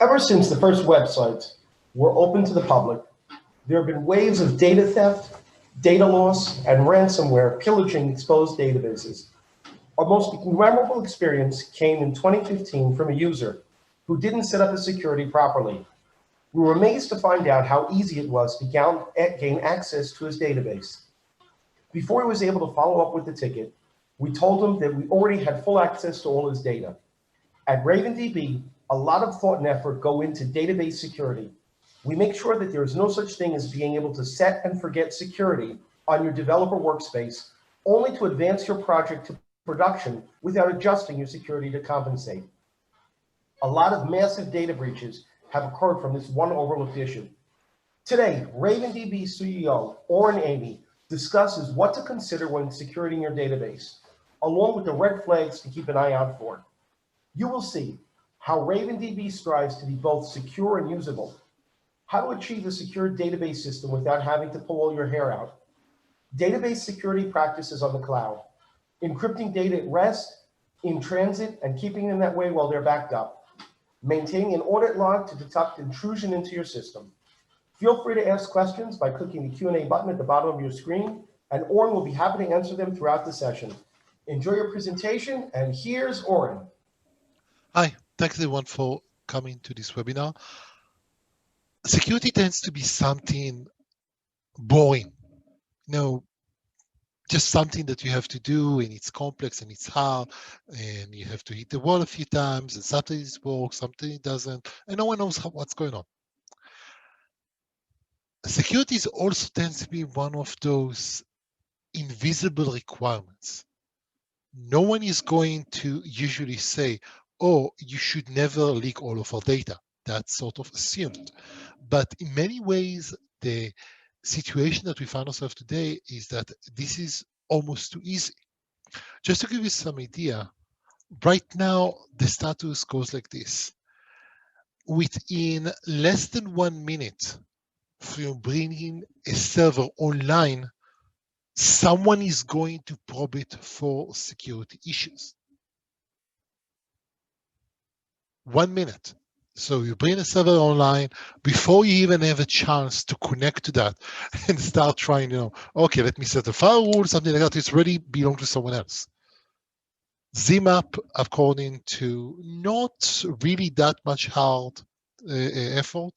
Ever since the first websites were open to the public, there have been waves of data theft, data loss, and ransomware pillaging exposed databases. Our most memorable experience came in 2015 from a user who didn't set up his security properly. We were amazed to find out how easy it was to gain access to his database. Before he was able to follow up with the ticket, we told him that we already had full access to all his data. At RavenDB, a lot of thought and effort go into database security. We make sure that there is no such thing as being able to set and forget security on your developer workspace, only to advance your project to production without adjusting your security to compensate. A lot of massive data breaches have occurred from this one overlooked issue. Today, RavenDB CEO Oren Eini discusses what to consider when securing your database, along with the red flags to keep an eye out for. You will see how RavenDB strives to be both secure and usable, how to achieve a secure database system without having to pull all your hair out, database security practices on the cloud, encrypting data at rest, in transit, and keeping them that way while they're backed up, maintaining an audit log to detect intrusion into your system. Feel free to ask questions by clicking the Q&A button at the bottom of your screen, and Oren will be happy to answer them throughout the session. Enjoy your presentation, and here's Oren. Hi, thanks everyone for coming to this webinar. Security tends to be something boring, just something that you have to do, and it's complex and it's hard, and you have to hit the wall a few times, and sometimes it works, sometimes it doesn't, and no one knows what's going on. Security also tends to be one of those invisible requirements. No one is going to usually say, oh, you should never leak all of our data. That's sort of assumed. But in many ways, the situation that we find ourselves today is that this is almost too easy. Just to give you some idea, right now, the status goes like this. Within less than 1 minute from bringing a server online, someone is going to probe it for security issues. 1 minute. So you bring a server online before you even have a chance to connect to that and start trying, okay, let me set a firewall, something like that. It's already belong to someone else. ZMAP, according to not really that much hard effort,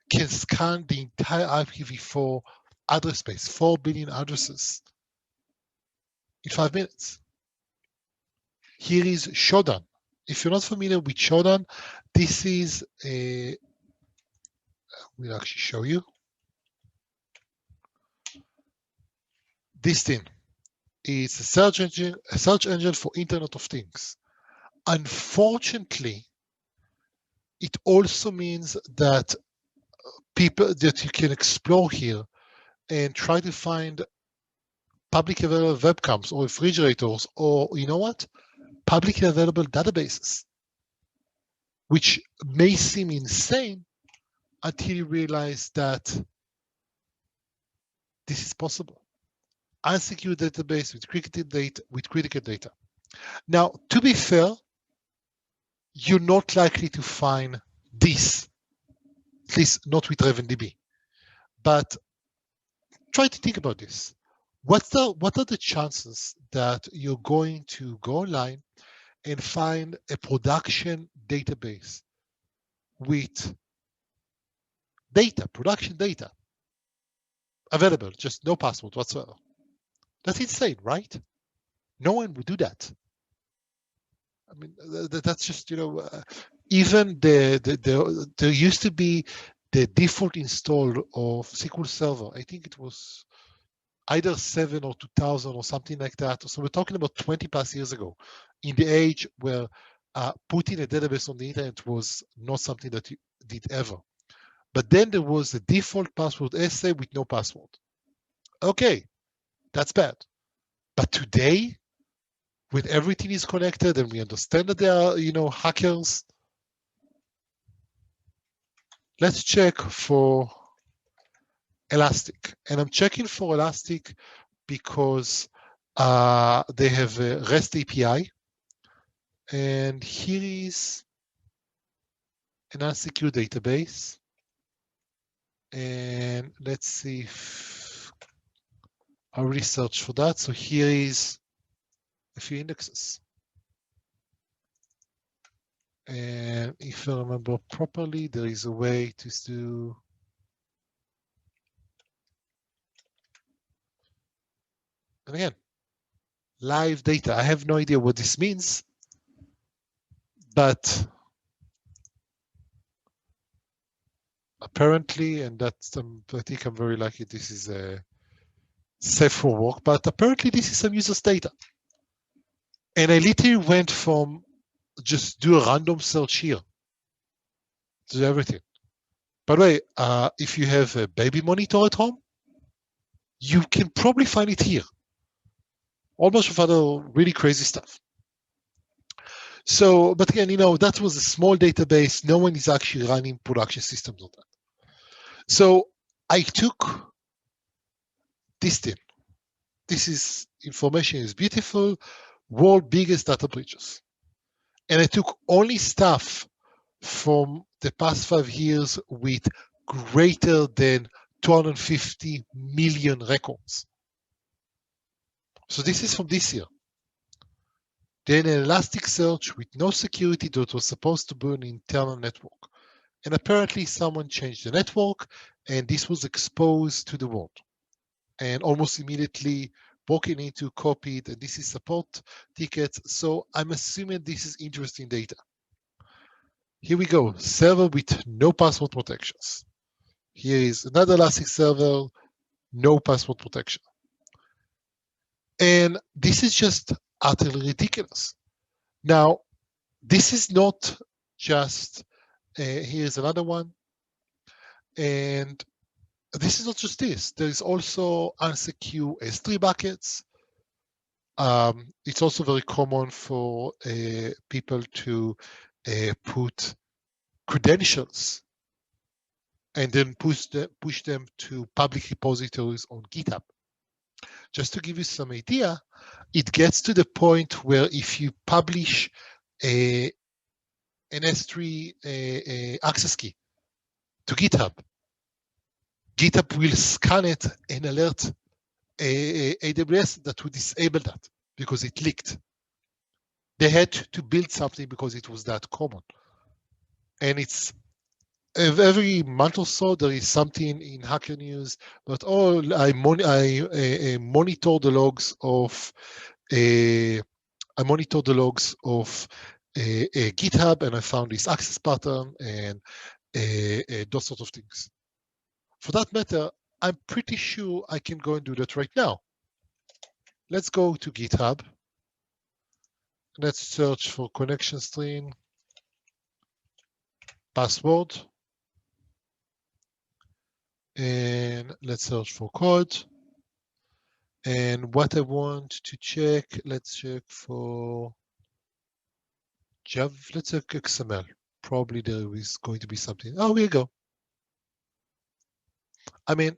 can scan the entire IPv4 address space, 4 billion addresses, in 5 minutes. Here is Shodan. If you're not familiar with Shodan, this is a, we'll actually show you. This thing is a search engine for Internet of Things. Unfortunately, it also means that people that you can explore here and try to find public available webcams or refrigerators, or you know what? Publicly available databases, which may seem insane until you realize that this is possible. Unsecured database with critical data. Now, to be fair, you're not likely to find this, at least not with RavenDB. But try to think about this. What are the chances that you're going to go online and find a production database with production data, available, just no password whatsoever? That's insane, right? No one would do that. I mean, that's just, even there used to be the default install of SQL Server. I think it was either 7 or 2000 or something like that. So we're talking about 20 plus years ago, in the age where putting a database on the internet was not something that you did ever. But then there was a default password essay with no password. Okay, that's bad. But today, with everything is connected and we understand that there are, hackers, let's check for Elastic. And I'm checking for Elastic because they have a REST API. And here is an unsecure database. And let's see if I already searched for that. So here is a few indexes. And if I remember properly, there is a way to do. And again, live data. I have no idea what this means, but apparently, and that's, I think I'm very lucky this is safe for work, but apparently this is some users' data. And I literally went from just do a random search here to everything. By the way, if you have a baby monitor at home, you can probably find it here. Almost with other really crazy stuff. So, but again, that was a small database. No one is actually running production systems on that. So I took this thing. This information is beautiful, world biggest data breaches. And I took only stuff from the past 5 years with greater than 250 million records. So this is from this year. Then an Elasticsearch with no security that was supposed to be an internal network. And apparently someone changed the network and this was exposed to the world. And almost immediately broken into, copied, and this is support tickets. So I'm assuming this is interesting data. Here we go, server with no password protections. Here is another Elastic server, no password protection. And this is just utterly ridiculous. Now, this is not just, here's another one. And this is not just this. There is also unsecure S3 buckets. It's also very common for people to put credentials and then push them to public repositories on GitHub. Just to give you some idea, it gets to the point where if you publish an S3 access key to GitHub, GitHub will scan it and alert AWS that would disable that because it leaked. They had to build something because it was that common. And it's every month or so, there is something in Hacker News, but I monitor the logs of GitHub, and I found this access pattern and those sort of things. For that matter, I'm pretty sure I can go and do that right now. Let's go to GitHub. Let's search for connection string, password, and let's search for code. And what I want to check, let's check for Java, let's check XML. Probably there is going to be something. Oh, here you go. I mean,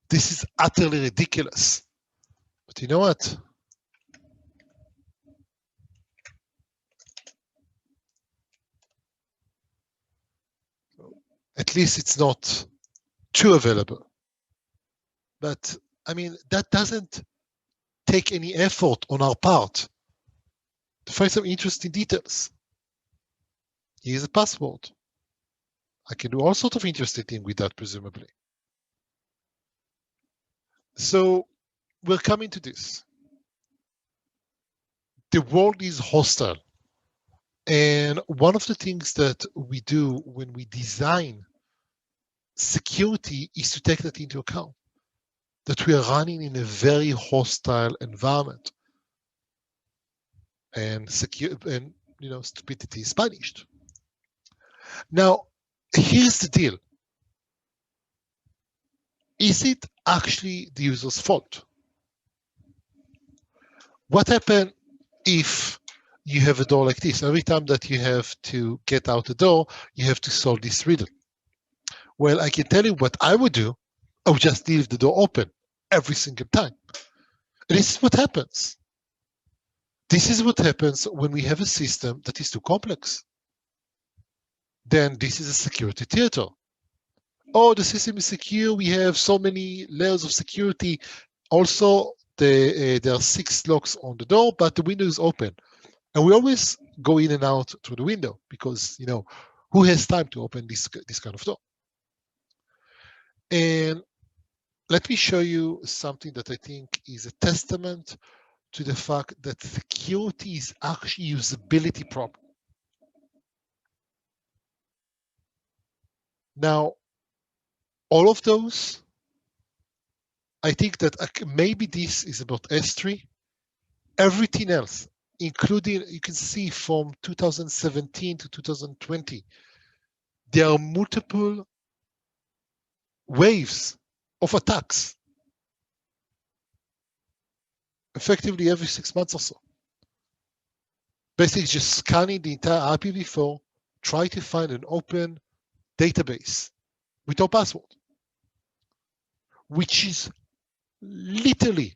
this is utterly ridiculous. But you know what? At least it's not too available. But I mean, that doesn't take any effort on our part to find some interesting details. Here's a password. I can do all sorts of interesting things with that, presumably. So we're coming to this. The world is hostile. And one of the things that we do when we design security is to take that into account, that we are running in a very hostile environment. And stupidity is punished. Now, here's the deal. Is it actually the user's fault? What happens if you have a door like this? Every time that you have to get out the door, you have to solve this riddle. Well, I can tell you what I would do. I would just leave the door open every single time. And this is what happens. This is what happens when we have a system that is too complex. then this is a security theater. Oh, the system is secure. We have so many layers of security. Also, there are 6 locks on the door, but the window is open. And we always go in and out through the window because, who has time to open this kind of door? And let me show you something that I think is a testament to the fact that security is actually usability problem. Now, all of those, I think that maybe this is about S3. Everything else, including, you can see from 2017 to 2020, there are multiple waves of attacks, effectively every 6 months or so. Basically just scanning the entire IPv4, try to find an open database with no password, which is literally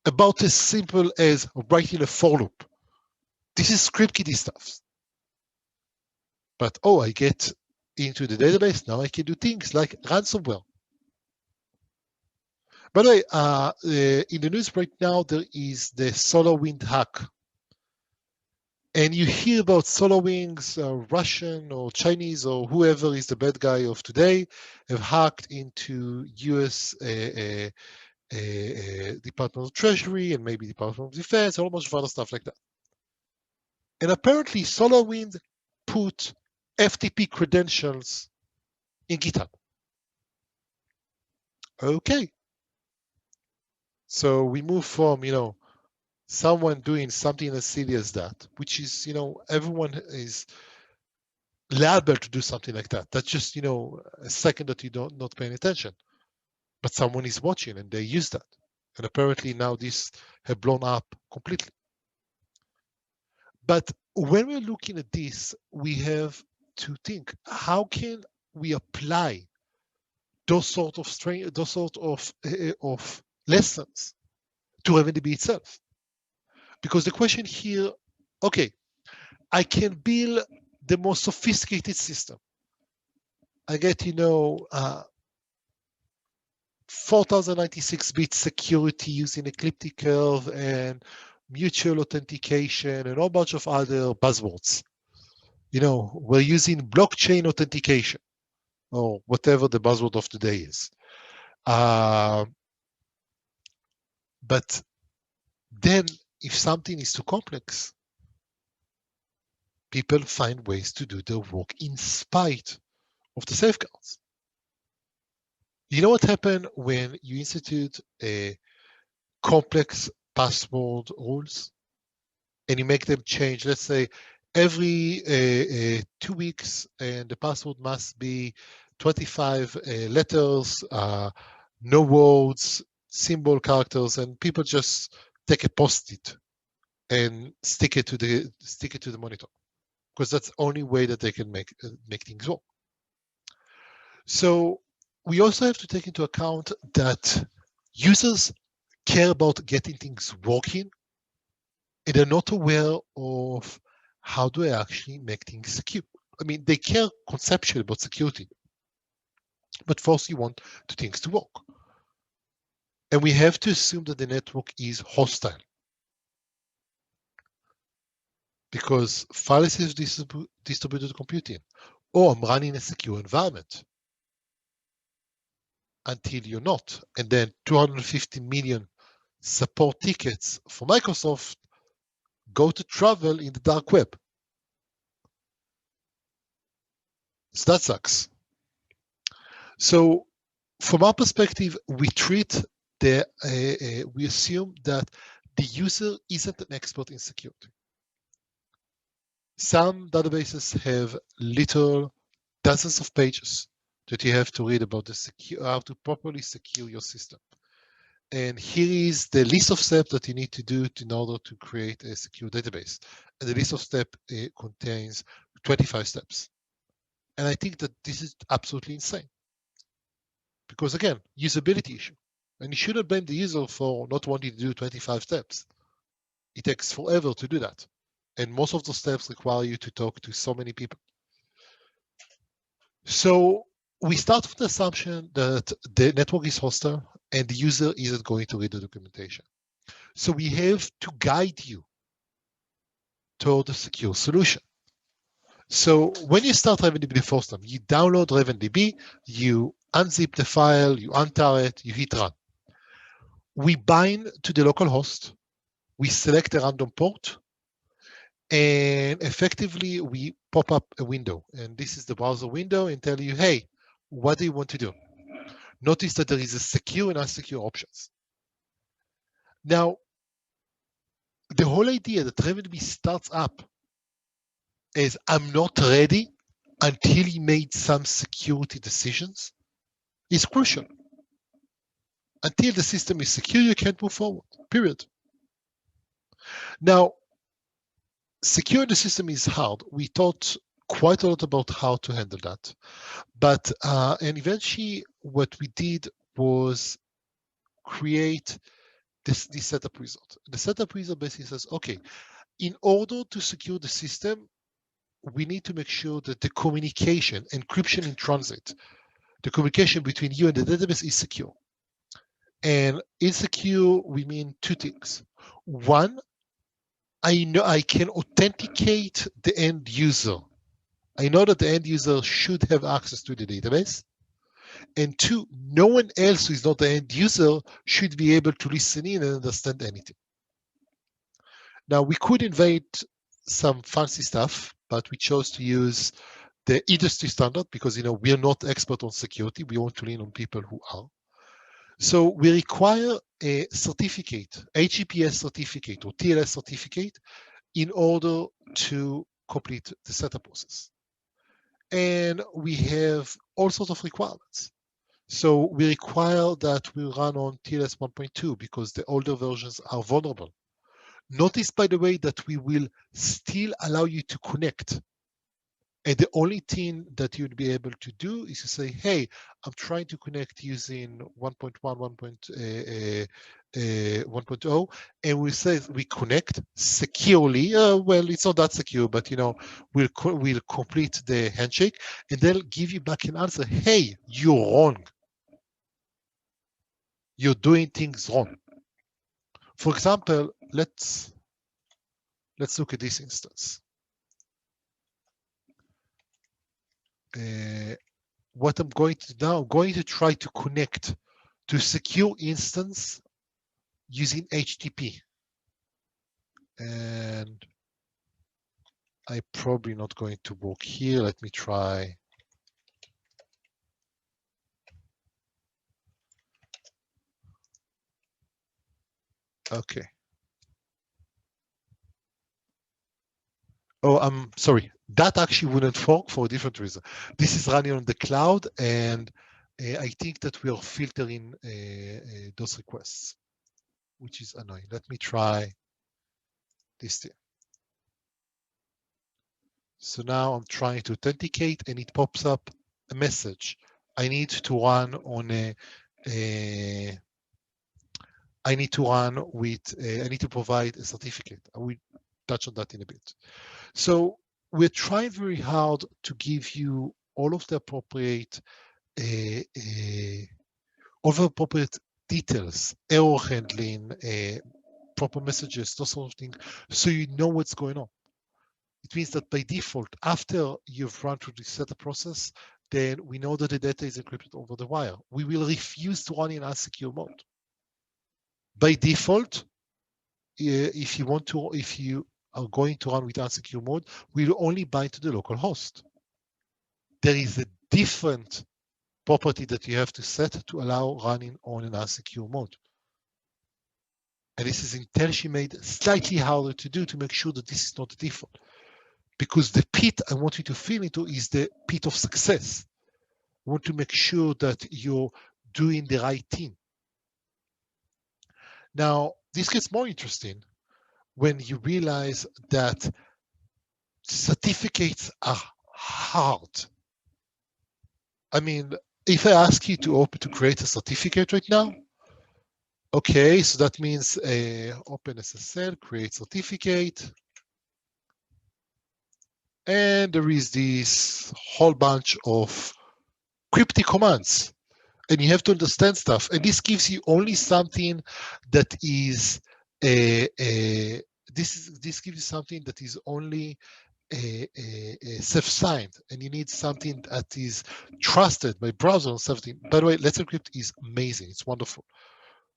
about as simple as writing a for loop. This is script kiddie stuff. But I get into the database, now I can do things like ransomware. By the way, in the news right now, there is the SolarWinds hack. And you hear about SolarWinds, Russian or Chinese or whoever is the bad guy of today, have hacked into US Department of Treasury and maybe Department of Defense, a whole bunch of other stuff like that. And apparently SolarWinds put FTP credentials in GitHub. Okay. So we move from, someone doing something as silly as that, which is, everyone is liable to do something like that. That's just, a second that you don't not paying attention. But someone is watching and they use that. And apparently now this have blown up completely. But when we're looking at this, we have to think, how can we apply those sort of lessons to RavenDB itself? Because the question here, okay, I can build the most sophisticated system. I get, 4096-bit security using ecliptic curve and mutual authentication and a whole bunch of other buzzwords. We're using blockchain authentication or whatever the buzzword of the day is. But then if something is too complex, people find ways to do their work in spite of the safeguards. You know what happened when you institute a complex password rules and you make them change, let's say every 2 weeks, and the password must be 25 letters, no words, symbol characters, and people just take a post-it and stick it to the monitor, because that's the only way that they can make things work. So we also have to take into account that users care about getting things working, and they're not aware of how do I actually make things secure. I mean, they care conceptually about security, but first you want things to work. And we have to assume that the network is hostile, because fallacy is distributed computing, or I'm running a secure environment, until you're not. And then 250 million support tickets for Microsoft go to travel in the dark web. So that sucks. So from our perspective, we treat we assume that the user isn't an expert in security. Some databases have little dozens of pages that you have to read about how to properly secure your system. And here is the list of steps that you need to do in order to create a secure database. And the list of steps contains 25 steps. And I think that this is absolutely insane. Because again, usability issue. And you shouldn't blame the user for not wanting to do 25 steps. It takes forever to do that. And most of the steps require you to talk to so many people. So we start with the assumption that the network is hostile and the user isn't going to read the documentation. So we have to guide you toward a secure solution. So when you start RavenDB the first time, you download RavenDB, you unzip the file, you untar it, you hit run. We bind to the local host, we select a random port, and effectively we pop up a window. And this is the browser window and tell you, hey, what do you want to do? Notice that there is a secure and unsecure options. Now, the whole idea that RavenDB starts up as I'm not ready until he made some security decisions is crucial. Until the system is secure, you can't move forward, period. Now, securing the system is hard. We thought quite a lot about how to handle that. But, and eventually what we did was create this setup result. The setup result basically says, okay, in order to secure the system, we need to make sure that the communication, encryption in transit, the communication between you and the database is secure. And insecure, we mean two things. One, I know I can authenticate the end user. I know that the end user should have access to the database. And two, no one else who is not the end user should be able to listen in and understand anything. Now, we could invent some fancy stuff, but we chose to use the industry standard because we are not expert on security. We want to lean on people who are. So we require a certificate, HTTPS certificate or TLS certificate in order to complete the setup process. And we have all sorts of requirements. So we require that we run on TLS 1.2 because the older versions are vulnerable. Notice, by the way, that we will still allow you to connect. And the only thing that you'd be able to do is to say, hey, I'm trying to connect using 1.1, 1.0, and we say we connect securely. Well, it's not that secure, but we'll complete the handshake, and they'll give you back an answer. Hey, you're wrong. You're doing things wrong. For example, let's look at this instance. What I'm going to do now, I'm going to try to connect to secure instance using HTTP. And I'm probably not going to work here. Let me try. Okay. Oh, I'm sorry. That actually wouldn't work for a different reason. This is running on the cloud, and I think that we are filtering those requests, which is annoying. Let me try this thing. So now I'm trying to authenticate, and it pops up a message. I need to run on I need to provide a certificate. I will touch on that in a bit. So we're trying very hard to give you all of the appropriate details, error handling, proper messages, those sort of things, so you know what's going on. It means that by default, after you've run through the setup process, then we know that the data is encrypted over the wire. We will refuse to run in unsecure mode. By default, if you are going to run with unsecure mode, we'll only bind to the local host. There is a different property that you have to set to allow running on an unsecure mode. And this is intentionally made slightly harder to do to make sure that this is not the default. Because the pit I want you to fall into is the pit of success. I want to make sure that you're doing the right thing. Now, this gets more interesting when you realize that certificates are hard. I mean, if I ask you to create a certificate right now, okay, so that means open SSL, create certificate. And there is this whole bunch of cryptic commands, and you have to understand stuff. And this gives you only something that is this gives you something that is only self-signed, and you need something that is trusted by browser and something. By the way, Let's Encrypt is amazing. It's wonderful.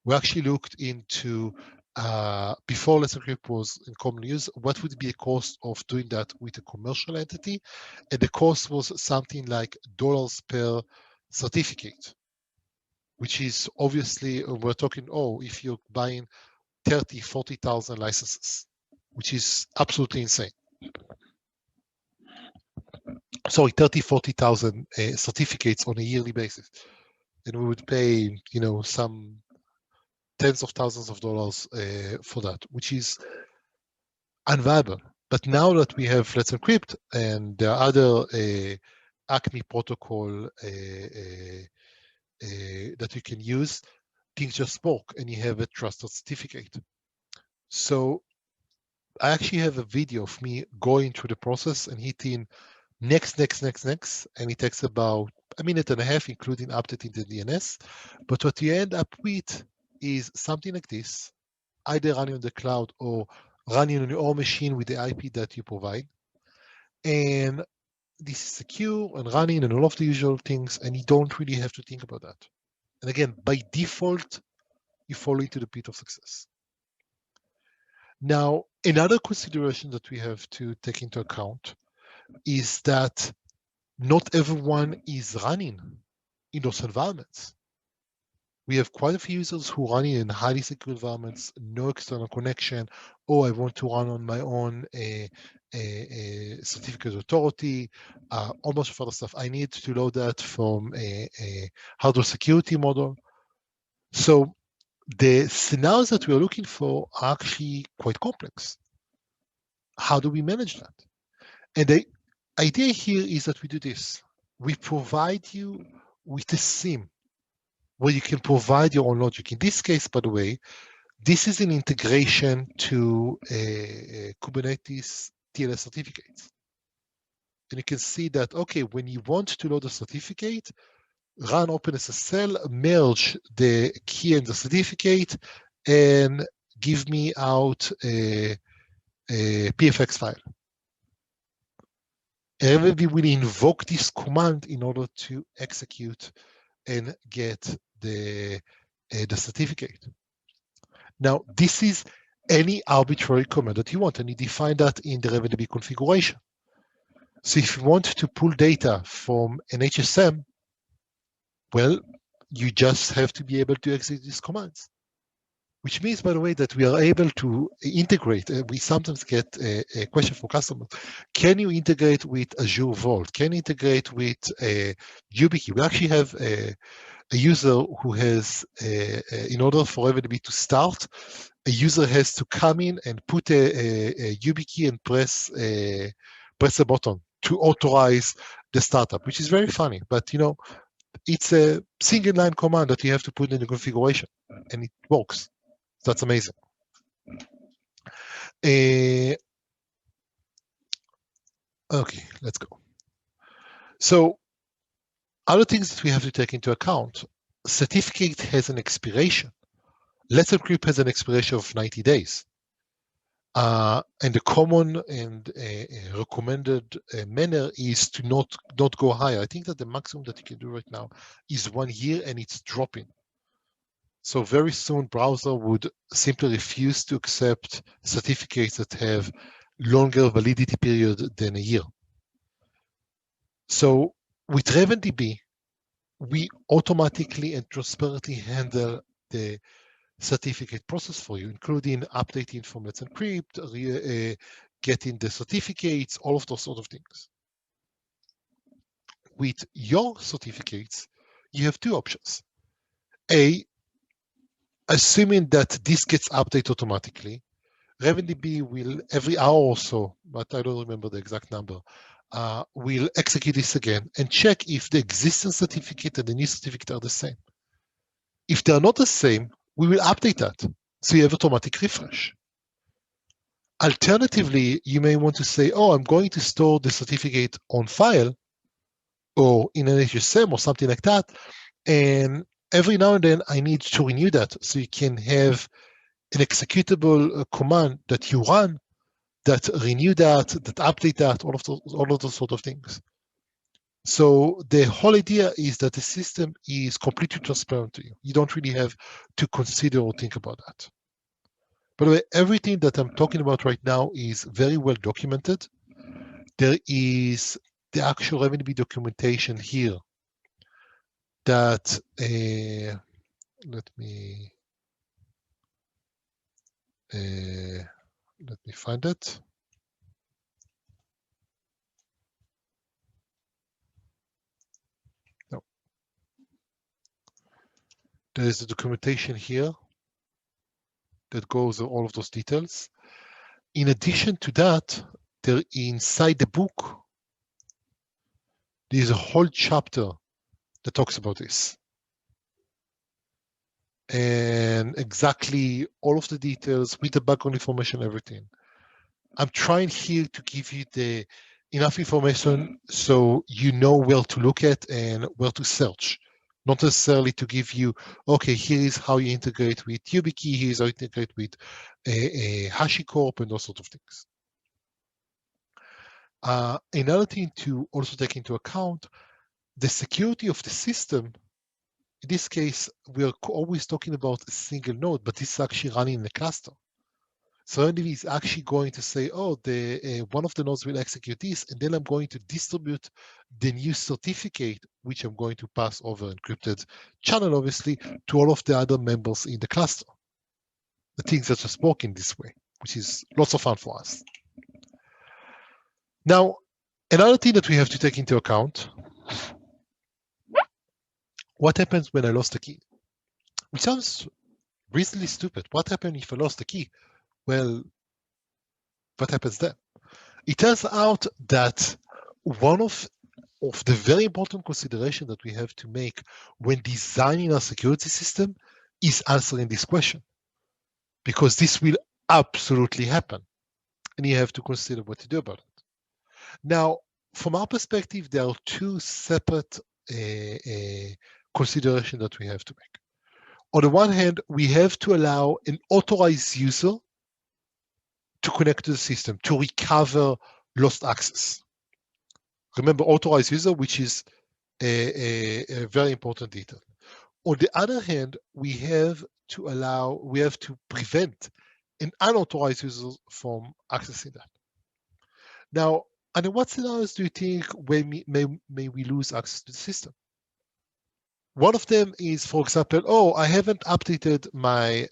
We actually looked into before Let's Encrypt was in common use, what would be the cost of doing that with a commercial entity, and the cost was something like dollars per certificate, which is obviously we're talking, if you're buying 30, 40,000 licenses, which is absolutely insane. Sorry, 30, 40,000 certificates on a yearly basis. And we would pay, some tens of thousands of dollars for that, which is unviable. But now that we have Let's Encrypt and there are other ACME protocol that you can use, things just work and you have a trusted certificate. So I actually have a video of me going through the process and hitting next, and it takes about a minute and a half, including updating the DNS. But what you end up with is something like this, either running on the cloud or running on your own machine with the IP that you provide. And this is secure and running and all of the usual things, and you don't really have to think about that. And again, by default, you fall into the pit of success. Now, another consideration that we have to take into account is that not everyone is running in those environments. We have quite a few users who run in highly secure environments, no external connection. I want to run on my own certificate of authority, almost for other stuff. I need to load that from a hardware security model. So the scenarios that we're looking for are actually quite complex. How do we manage that? And the idea here is that we do this. We provide you with a SIEM where you can provide your own logic. In this case, by the way, this is an integration to a Kubernetes TLS certificates. And you can see that, okay, when you want to load a certificate, run OpenSSL, merge the key and the certificate, and give me out a PFX file. And we will invoke this command in order to execute and get the certificate. Now, this is any arbitrary command that you want, and you define that in the RavenDB configuration. So if you want to pull data from an HSM, well, you just have to be able to execute these commands, which means, by the way, that we are able to integrate. We sometimes get a question from customers. Can you integrate with Azure Vault? Can you integrate with YubiKey? We actually have a user who has, in order for RavenDB to start, a user has to come in and put a YubiKey and press a button to authorize the startup, which is very funny. But it's a single line command that you have to put in the configuration, and it works. That's amazing. Okay, let's go. So other things that we have to take into account, certificate has an expiration. Let's Encrypt has an expiration of 90 days. And the common and recommended manner is to not go higher. I think that the maximum that you can do right now is 1 year, and it's dropping. So very soon, browser would simply refuse to accept certificates that have longer validity period than a year. So with RavenDB, we automatically and transparently handle the certificate process for you, including updating from Let's Encrypt, getting the certificates, all of those sort of things. With your certificates, you have two options. Assuming that this gets updated automatically, RavenDB will, every hour or so, but I don't remember the exact number, will execute this again and check if the existing certificate and the new certificate are the same. If they are not the same, we will update that. So you have automatic refresh. Alternatively, you may want to say, I'm going to store the certificate on file, or in an HSM or something like that. And every now and then I need to renew that. So you can have an executable command that you run that renew that update that, all of those sort of things. So the whole idea is that the system is completely transparent to you. You don't really have to consider or think about that. By the way, everything that I'm talking about right now is very well documented. There is the actual RavenDB documentation here that, let me find it. No. There is the documentation here that goes over all of those details. In addition to that, there inside the book, there's a whole chapter that talks about this. And exactly all of the details with the background information, everything. I'm trying here to give you the enough information so you know where to look at and where to search. Not necessarily to give you, okay, here is how you integrate with YubiKey, here's how you integrate with HashiCorp and those sort of things. Another thing to also take into account, the security of the system. In this case, we're always talking about a single node, but this is actually running in a cluster. So RavenDB is actually going to say, oh, one of the nodes will execute this, and then I'm going to distribute the new certificate, which I'm going to pass over encrypted channel, obviously, to all of the other members in the cluster. The things are just working this way, which is lots of fun for us. Now, another thing that we have to take into account, what happens when I lost the key? Which sounds reasonably stupid. What happened if I lost the key? Well, what happens then? It turns out that one of the very important consideration that we have to make when designing our security system is answering this question, because this will absolutely happen, and you have to consider what to do about it. Now, from our perspective, there are two separate considerations that we have to make. On the one hand, we have to allow an authorized user to connect to the system to recover lost access. Remember, authorized user, which is a very important detail. On the other hand, we have to prevent an unauthorized user from accessing that. Now, and in what scenarios do you think may we lose access to the system? One of them is, for example, oh, I haven't updated my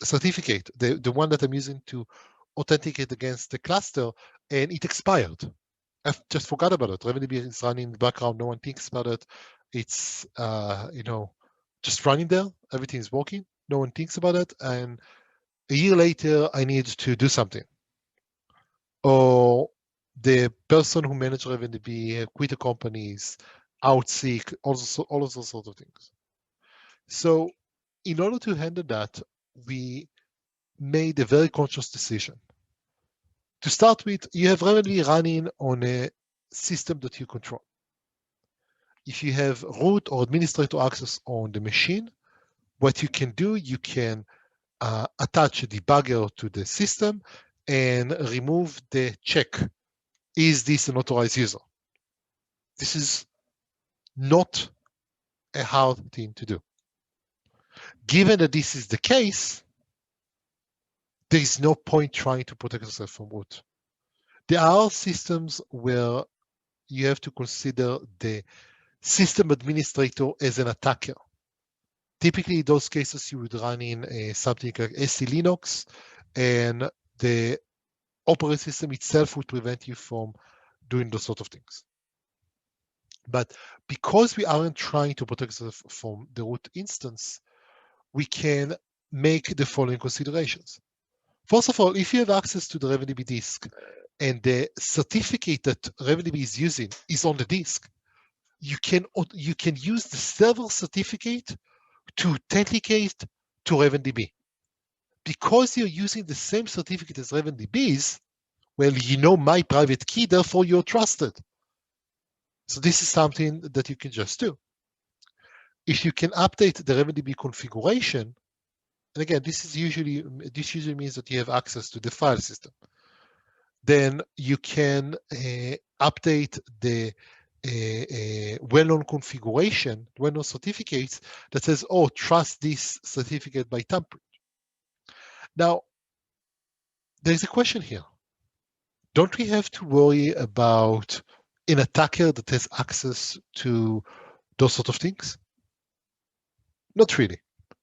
certificate, the one that I'm using to authenticate against the cluster, and it expired. I've just forgot about it. RavenDB is running in the background. No one thinks about it. It's just running there. Everything is working. No one thinks about it. And a year later, I need to do something. Or the person who managed RavenDB quit the companies, out sick, all of those sort of things. So in order to handle that, we made a very conscious decision. To start with, you have RavenDB running on a system that you control. If you have root or administrator access on the machine, what you can do, you can attach a debugger to the system and remove the check. Is this an authorized user? This is not a hard thing to do. Given that this is the case, there is no point trying to protect yourself from root. There are systems where you have to consider the system administrator as an attacker. Typically, in those cases, you would run in something like SC Linux, and the operating system itself would prevent you from doing those sort of things. But because we aren't trying to protect ourselves from the root instance, we can make the following considerations. First of all, if you have access to the RavenDB disk and the certificate that RavenDB is using is on the disk, you can use the server certificate to authenticate to RavenDB. Because you're using the same certificate as RavenDB's, well, you know my private key, therefore you're trusted. So this is something that you can just do. If you can update the RavenDB configuration, and again, this usually means that you have access to the file system. Then you can update the well-known configuration, well-known certificates that says, oh, trust this certificate by tampering. Now, there's a question here. Don't we have to worry about an attacker that has access to those sort of things? Not really.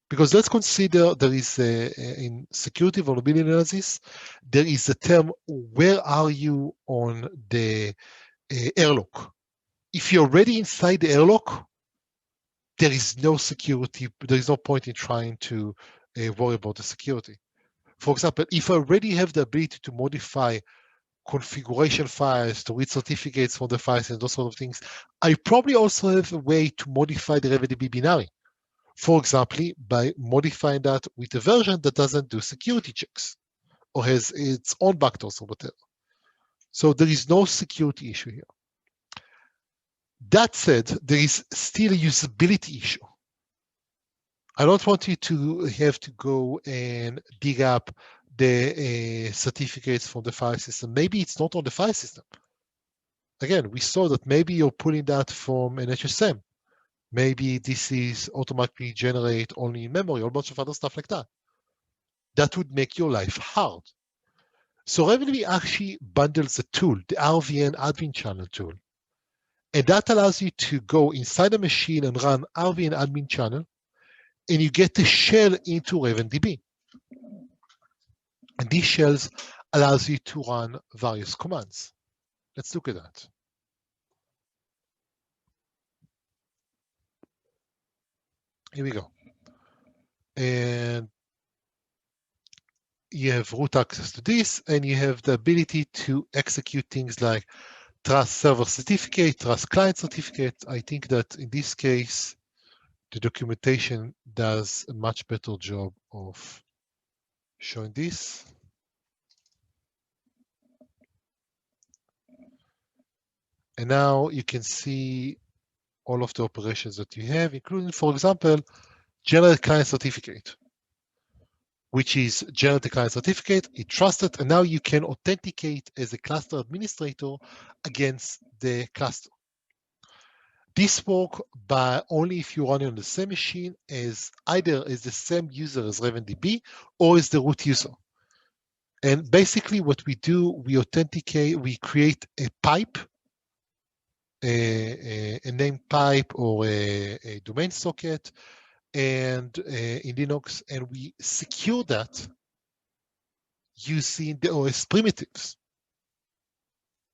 Because let's consider there is in security vulnerability analysis, there is a term, where are you on the airlock? If you're already inside the airlock, there is no security, there is no point in trying to worry about the security. For example, if I already have the ability to modify configuration files, to read certificates from the files and those sort of things, I probably also have a way to modify the RavenDB binary. For example, by modifying that with a version that doesn't do security checks or has its own backdoors or whatever. So there is no security issue here. That said, there is still a usability issue. I don't want you to have to go and dig up the certificates from the file system. Maybe it's not on the file system. Again, we saw that maybe you're pulling that from an HSM. Maybe this is automatically generate only in memory or a bunch of other stuff like that. That would make your life hard. So RavenDB actually bundles a tool, the RVN admin channel tool. And that allows you to go inside a machine and run RVN admin channel, and you get the shell into RavenDB. And these shells allows you to run various commands. Let's look at that. Here we go. And you have root access to this, and you have the ability to execute things like trust server certificate, trust client certificate. I think that in this case, the documentation does a much better job of showing this. And now you can see all of the operations that you have, including, for example, generate client certificate, which is generate the client certificate, it trusted, and now you can authenticate as a cluster administrator against the cluster. This works by only if you run it on the same machine as either as the same user as RavenDB or as the root user. And basically what we do, we authenticate, we create a pipe, a name pipe or a domain socket, and in Linux, and we secure that using the OS primitives.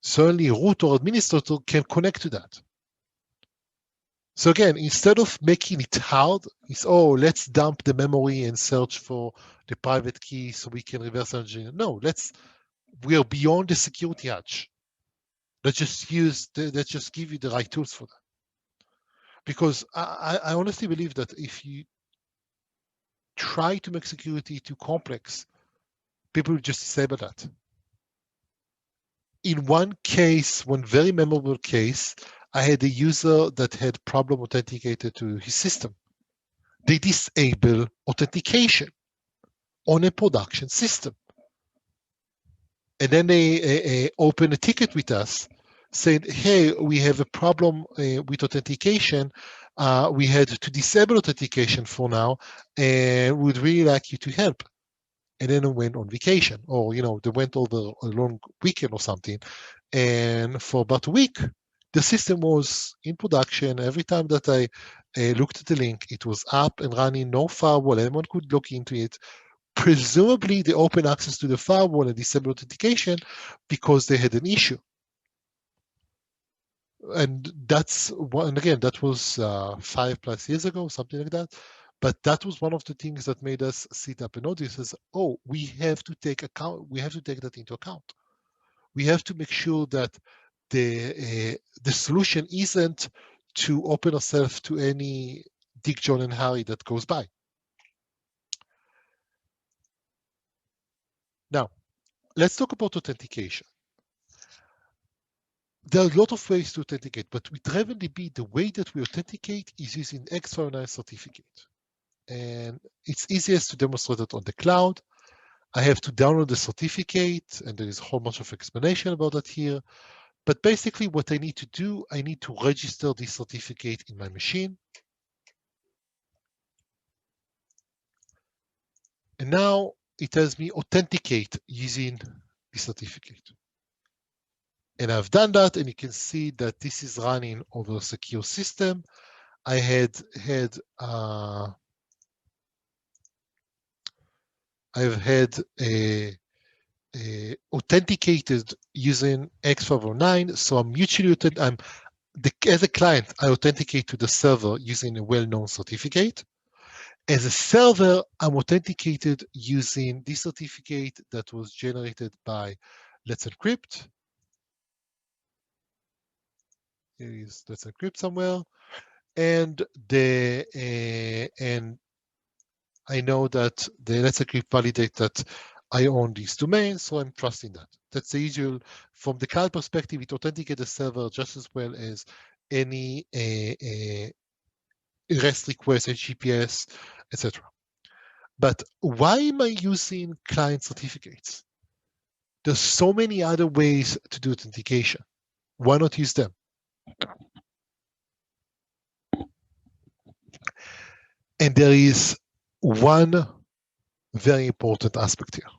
So only root or administrator can connect to that. So again, instead of making it hard, it's, oh, let's dump the memory and search for the private key so we can reverse engineer. No, we are beyond the security hatch. Let's just give you the right tools for that. Because I honestly believe that if you try to make security too complex, people will just disable that. In one case, one very memorable case, I had a user that had problem authenticated to his system. They disable authentication on a production system. And then they open a ticket with us saying, hey, we have a problem with authentication. We had to disable authentication for now, and we'd really like you to help. And then I went on vacation, or they went over a long weekend or something. And for about a week, the system was in production. Every time that I looked at the link, it was up and running, no firewall. Anyone could look into it. Presumably, they opened access to the firewall and disabled authentication because they had an issue. And that's one. And again, that was 5+ years ago, something like that. But that was one of the things that made us sit up and notice as, oh, we have to take that into account. We have to make sure that the solution isn't to open ourselves to any Dick, John, and Harry that goes by. Now, let's talk about authentication. there are a lot of ways to authenticate, but with RavenDB, the way that we authenticate is using X509 certificate. And it's easiest to demonstrate it on the cloud. I have to download the certificate, and there is a whole bunch of explanation about that here. But basically what I need to do, I need to register this certificate in my machine. And now it tells me authenticate using the certificate. And I've done that, and you can see that this is running over a secure system. I I've had authenticated using X509, so I'm mutually as a client, I authenticate to the server using a well-known certificate. As a server, I'm authenticated using this certificate that was generated by Let's Encrypt. Here is Let's Encrypt somewhere, and I know that the Let's Encrypt validate that I own this domain, so I'm trusting that. That's the usual. From the cloud perspective, it authenticates the server just as well as any REST request, HTTPS, etc. But why am I using client certificates? There's so many other ways to do authentication. Why not use them? And there is one very important aspect here.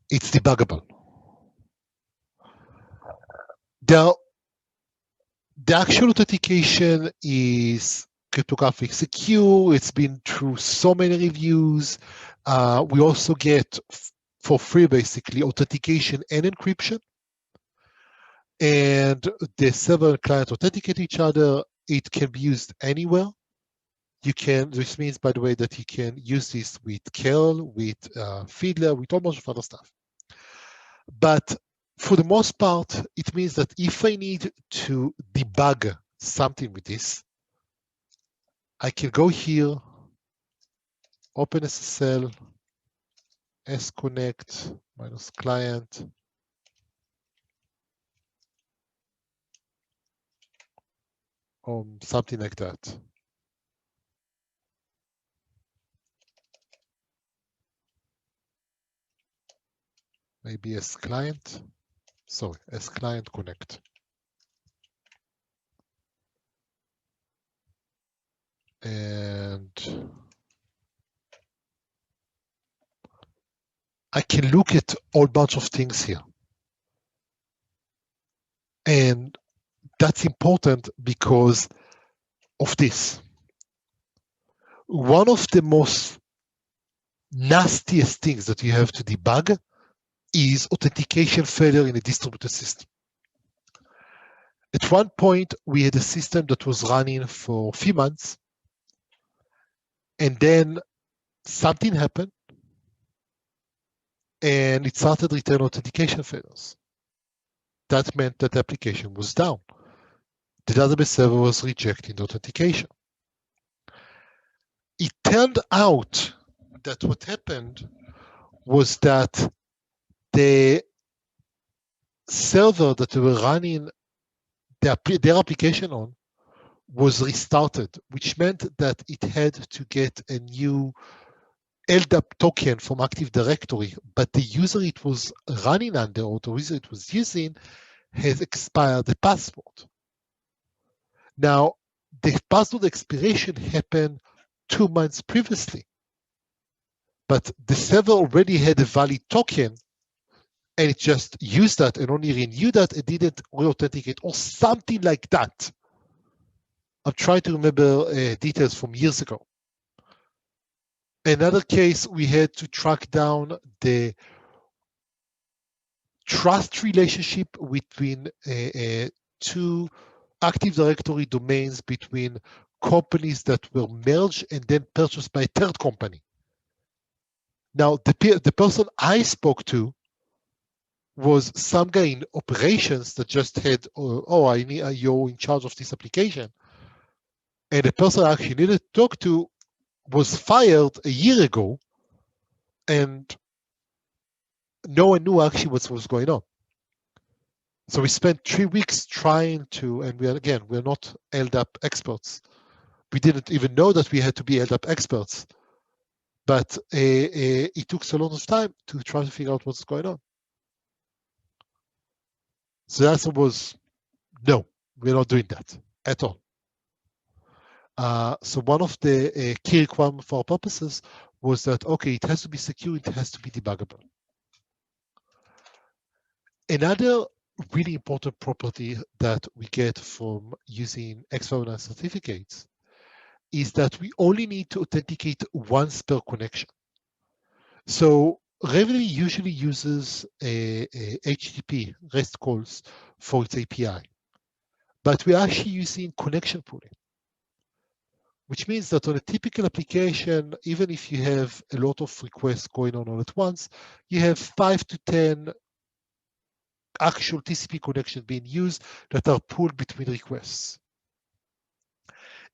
It's debuggable. The actual authentication is cryptographic secure. It's been through so many reviews. We also get for free, basically, authentication and encryption. And the server and client authenticate each other. It can be used anywhere. This means, by the way, that you can use this with curl, with Fiddler, with all bunch of other stuff. But for the most part, it means that if I need to debug something with this, I can go here, open SSL, sconnect minus client, or something like that. Maybe as client, sorry, as client connect. And I can look at a whole bunch of things here. And that's important because of this. One of the most nastiest things that you have to debug is authentication failure in a distributed system. At one point, we had a system that was running for a few months, and then something happened, and it started return authentication failures. That meant that the application was down. The database server was rejecting the authentication. It turned out that what happened was that the server that they were running their application on was restarted, which meant that it had to get a new LDAP token from Active Directory, but the user it was running under, or the user it was using, has expired the password. Now, the password expiration happened 2 months previously, but the server already had a valid token, and it just used that and only renewed that and didn't re-authenticate or something like that. I'm trying to remember details from years ago. Another case, we had to track down the trust relationship between two Active Directory domains between companies that were merged and then purchased by a third company. Now, the person I spoke to was some guy in operations that just had, you're in charge of this application. And the person I actually needed to talk to was fired a year ago, and no one knew actually what was going on. So we spent 3 weeks trying to, and we're not LDAP experts. We didn't even know that we had to be LDAP experts, but it took so lot of time to try to figure out what's going on. So the answer was, no, we're not doing that at all. So one of the key requirements for our purposes was that, okay, it has to be secure, it has to be debuggable. Another really important property that we get from using X509 certificates is that we only need to authenticate once per connection. So RavenDB usually uses a HTTP REST calls for its API, but we're actually using connection pooling, which means that on a typical application, even if you have a lot of requests going on all at once, you have 5 to 10 actual TCP connections being used that are pooled between requests.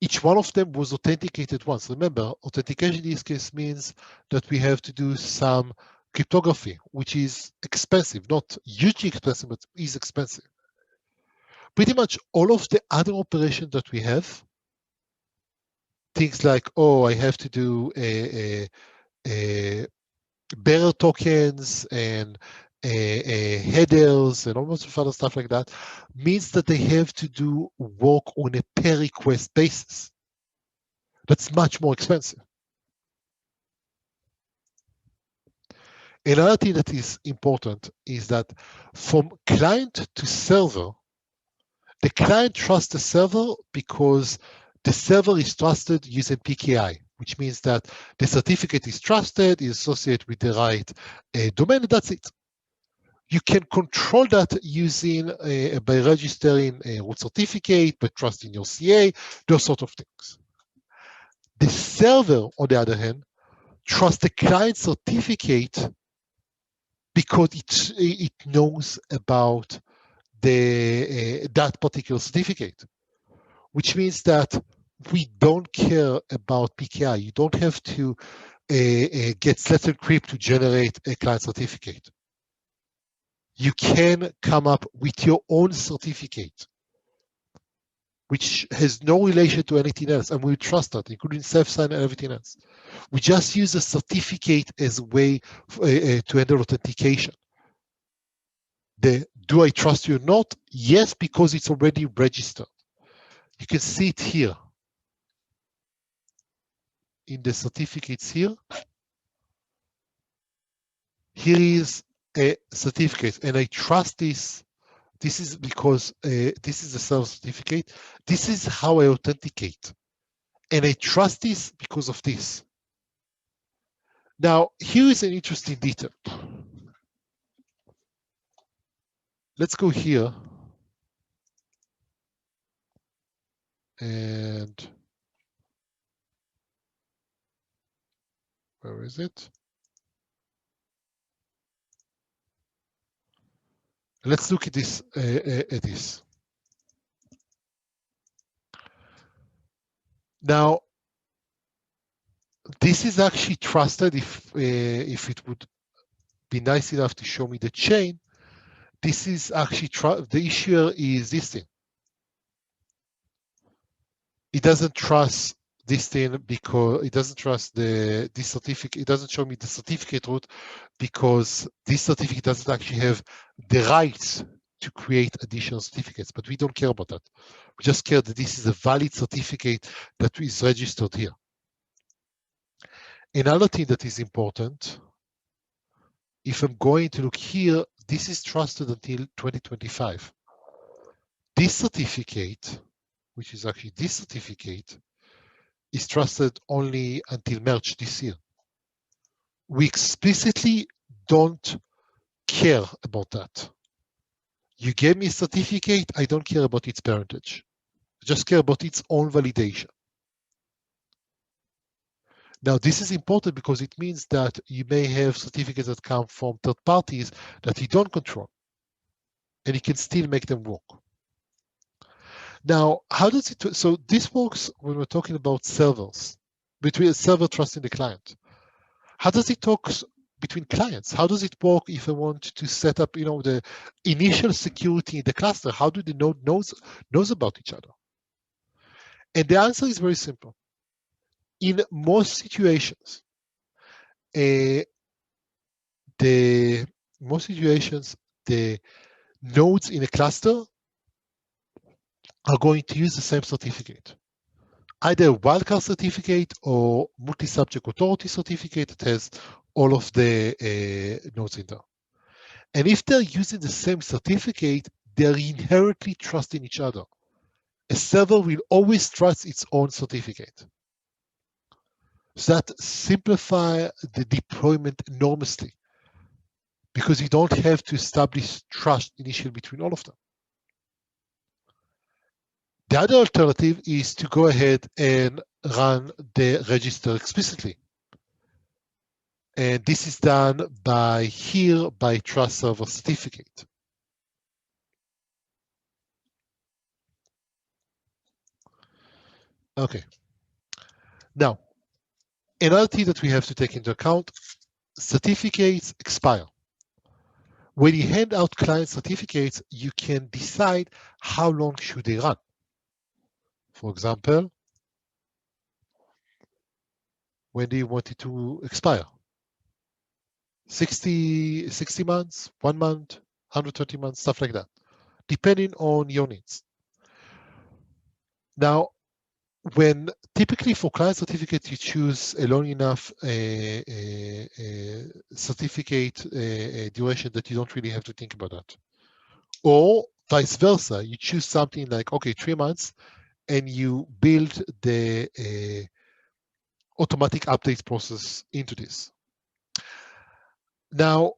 Each one of them was authenticated once. Remember, authentication in this case means that we have to do some cryptography, which is expensive, not hugely expensive, but is expensive. Pretty much all of the other operations that we have, things like, oh, I have to do a bearer tokens and headers and all sorts of other stuff like that, means that they have to do work on a per request basis. That's much more expensive. Another thing that is important is that from client to server, the client trusts the server because the server is trusted using PKI, which means that the certificate is trusted, is associated with the right domain, and that's it. You can control that using by registering a root certificate, by trusting your CA, those sort of things. The server, on the other hand, trusts the client certificate because it knows about that particular certificate, which means that we don't care about PKI. You don't have to get Let's Encrypt to generate a client certificate. You can come up with your own certificate, which has no relation to anything else, and we trust that, including self-sign and everything else. We just use a certificate as a way to handle authentication. Do I trust you or not? Yes, because it's already registered. You can see it here in the certificates here. Here is a certificate, and I trust this. This is because this is a self certificate. This is how I authenticate. And I trust this because of this. Now, here is an interesting detail. Let's go here. And where is it? Let's look at this. Now, this is actually trusted. If it would be nice enough to show me the chain, this is actually the issuer is this thing. It doesn't trust this thing because it doesn't trust this certificate. It doesn't show me the certificate root because this certificate doesn't actually have the rights to create additional certificates, but we don't care about that. We just care that this is a valid certificate that is registered here. Another thing that is important, if I'm going to look here, this is trusted until 2025. This certificate, which is actually this certificate, is trusted only until March this year. We explicitly don't care about that. You gave me a certificate, I don't care about its parentage. I just care about its own validation. Now, this is important because it means that you may have certificates that come from third parties that you don't control, and you can still make them work. Now, how does it, so this works when we're talking about servers, between a server trusting the client. How does it talk between clients? How does it work if I want to set up, the initial security in the cluster? How do the node knows about each other? And the answer is very simple. In most situations, the nodes in a cluster are going to use the same certificate, either a wildcard certificate or multi-subject authority certificate that has all of the nodes in there. And if they're using the same certificate, they're inherently trusting each other. A server will always trust its own certificate. So that simplifies the deployment enormously, because you don't have to establish trust initially between all of them. The other alternative is to go ahead and run the register explicitly. And this is done by trust server certificate. Okay. Now, another thing that we have to take into account, certificates expire. When you hand out client certificates, you can decide how long should they run. For example, when do you want it to expire? 60 months, 1 month, 120 months, stuff like that, depending on your needs. Now, when typically for client certificate, you choose a long enough certificate duration that you don't really have to think about that. Or vice versa, you choose something like, okay, 3 months, and you build the automatic updates process into this. Now,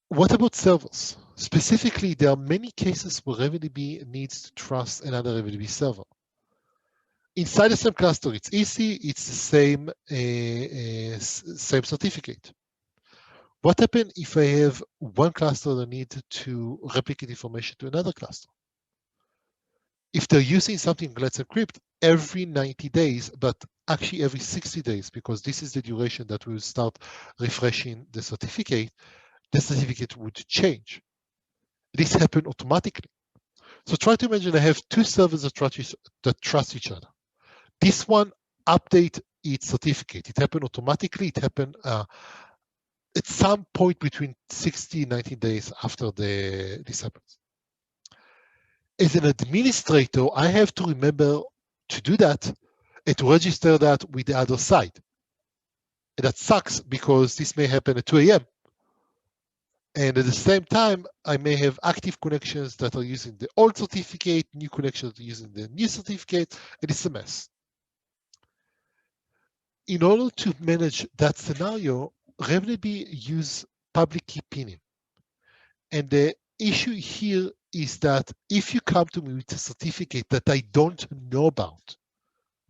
what about servers? Specifically, there are many cases where RavenDB needs to trust another RavenDB server. Inside the same cluster, it's easy. It's the same certificate. What happens if I have one cluster that needs to replicate information to another cluster? If they're using something, let's encrypt every 90 days, but actually every 60 days, because this is the duration that we'll start refreshing the certificate would change. This happens automatically. So try to imagine I have two servers that trust each other. This one update its certificate. It happened automatically. It happened at some point between 60 and 90 days after this happens. As an administrator, I have to remember to do that and to register that with the other side. And that sucks because this may happen at 2 a.m. And at the same time, I may have active connections that are using the old certificate, new connections that are using the new certificate, and it's a mess. In order to manage that scenario, RavenDB use public key pinning. And the issue here is that if you come to me with a certificate that I don't know about,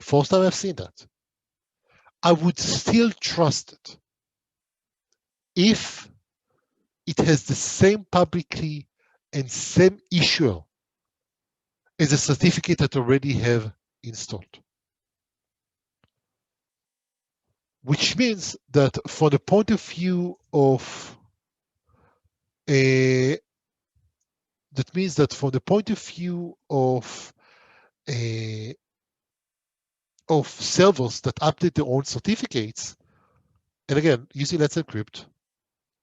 first time I've seen that, I would still trust it if it has the same public key and same issuer as a certificate that I already have installed. Which means that from the point of view of servers that update their own certificates, and again, using Let's Encrypt,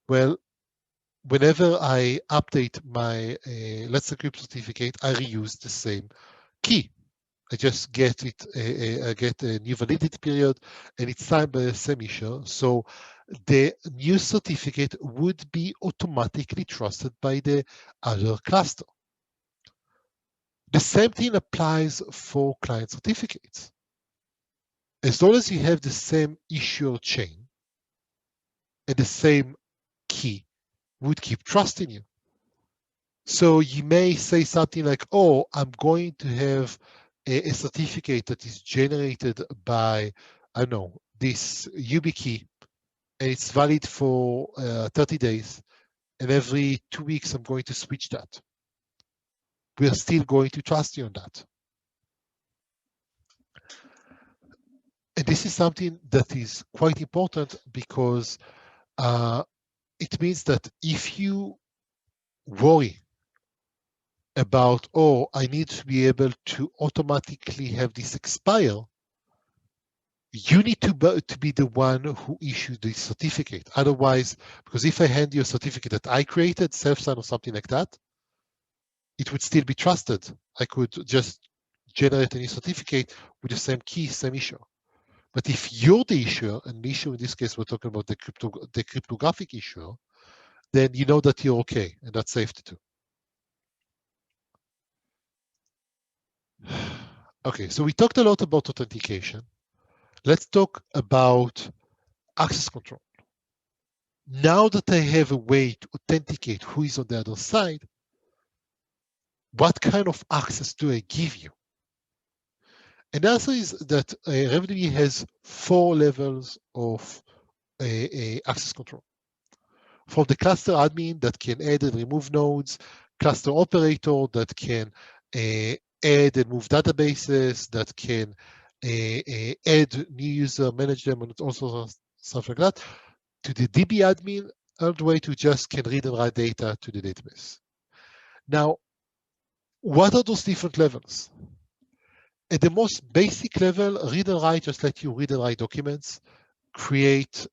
well, whenever I update my Let's Encrypt certificate, I reuse the same key. I just get it, I get a new validity period, and it's signed by the same issuer. So the new certificate would be automatically trusted by the other cluster. The same thing applies for client certificates. As long as you have the same issuer chain and the same key, would keep trusting you. So you may say something like, oh, I'm going to have a certificate that is generated by, I don't know, this YubiKey, and it's valid for 30 days. And every 2 weeks, I'm going to switch that. We are still going to trust you on that. And this is something that is quite important because it means that if you worry about, oh, I need to be able to automatically have this expire, you need to be the one who issues the certificate. Otherwise, because if I hand you a certificate that I created, self-sign or something like that, it would still be trusted. I could just generate a new certificate with the same key, same issue. But if you're the issuer, and the issue in this case, we're talking about the cryptographic issuer, then you know that you're okay, and that's safety too. Okay, so we talked a lot about authentication. Let's talk about access control. Now that I have a way to authenticate who is on the other side, what kind of access do I give you? And the answer is that RavenDB has 4 levels of access control. From the cluster admin that can add and remove nodes, cluster operator that can add and move databases, that can add new user, manage them, and also stuff like that, to the DB admin, all the way to just can read and write data to the database. Now, what are those different levels? At the most basic level, read and write just let you read and write documents, create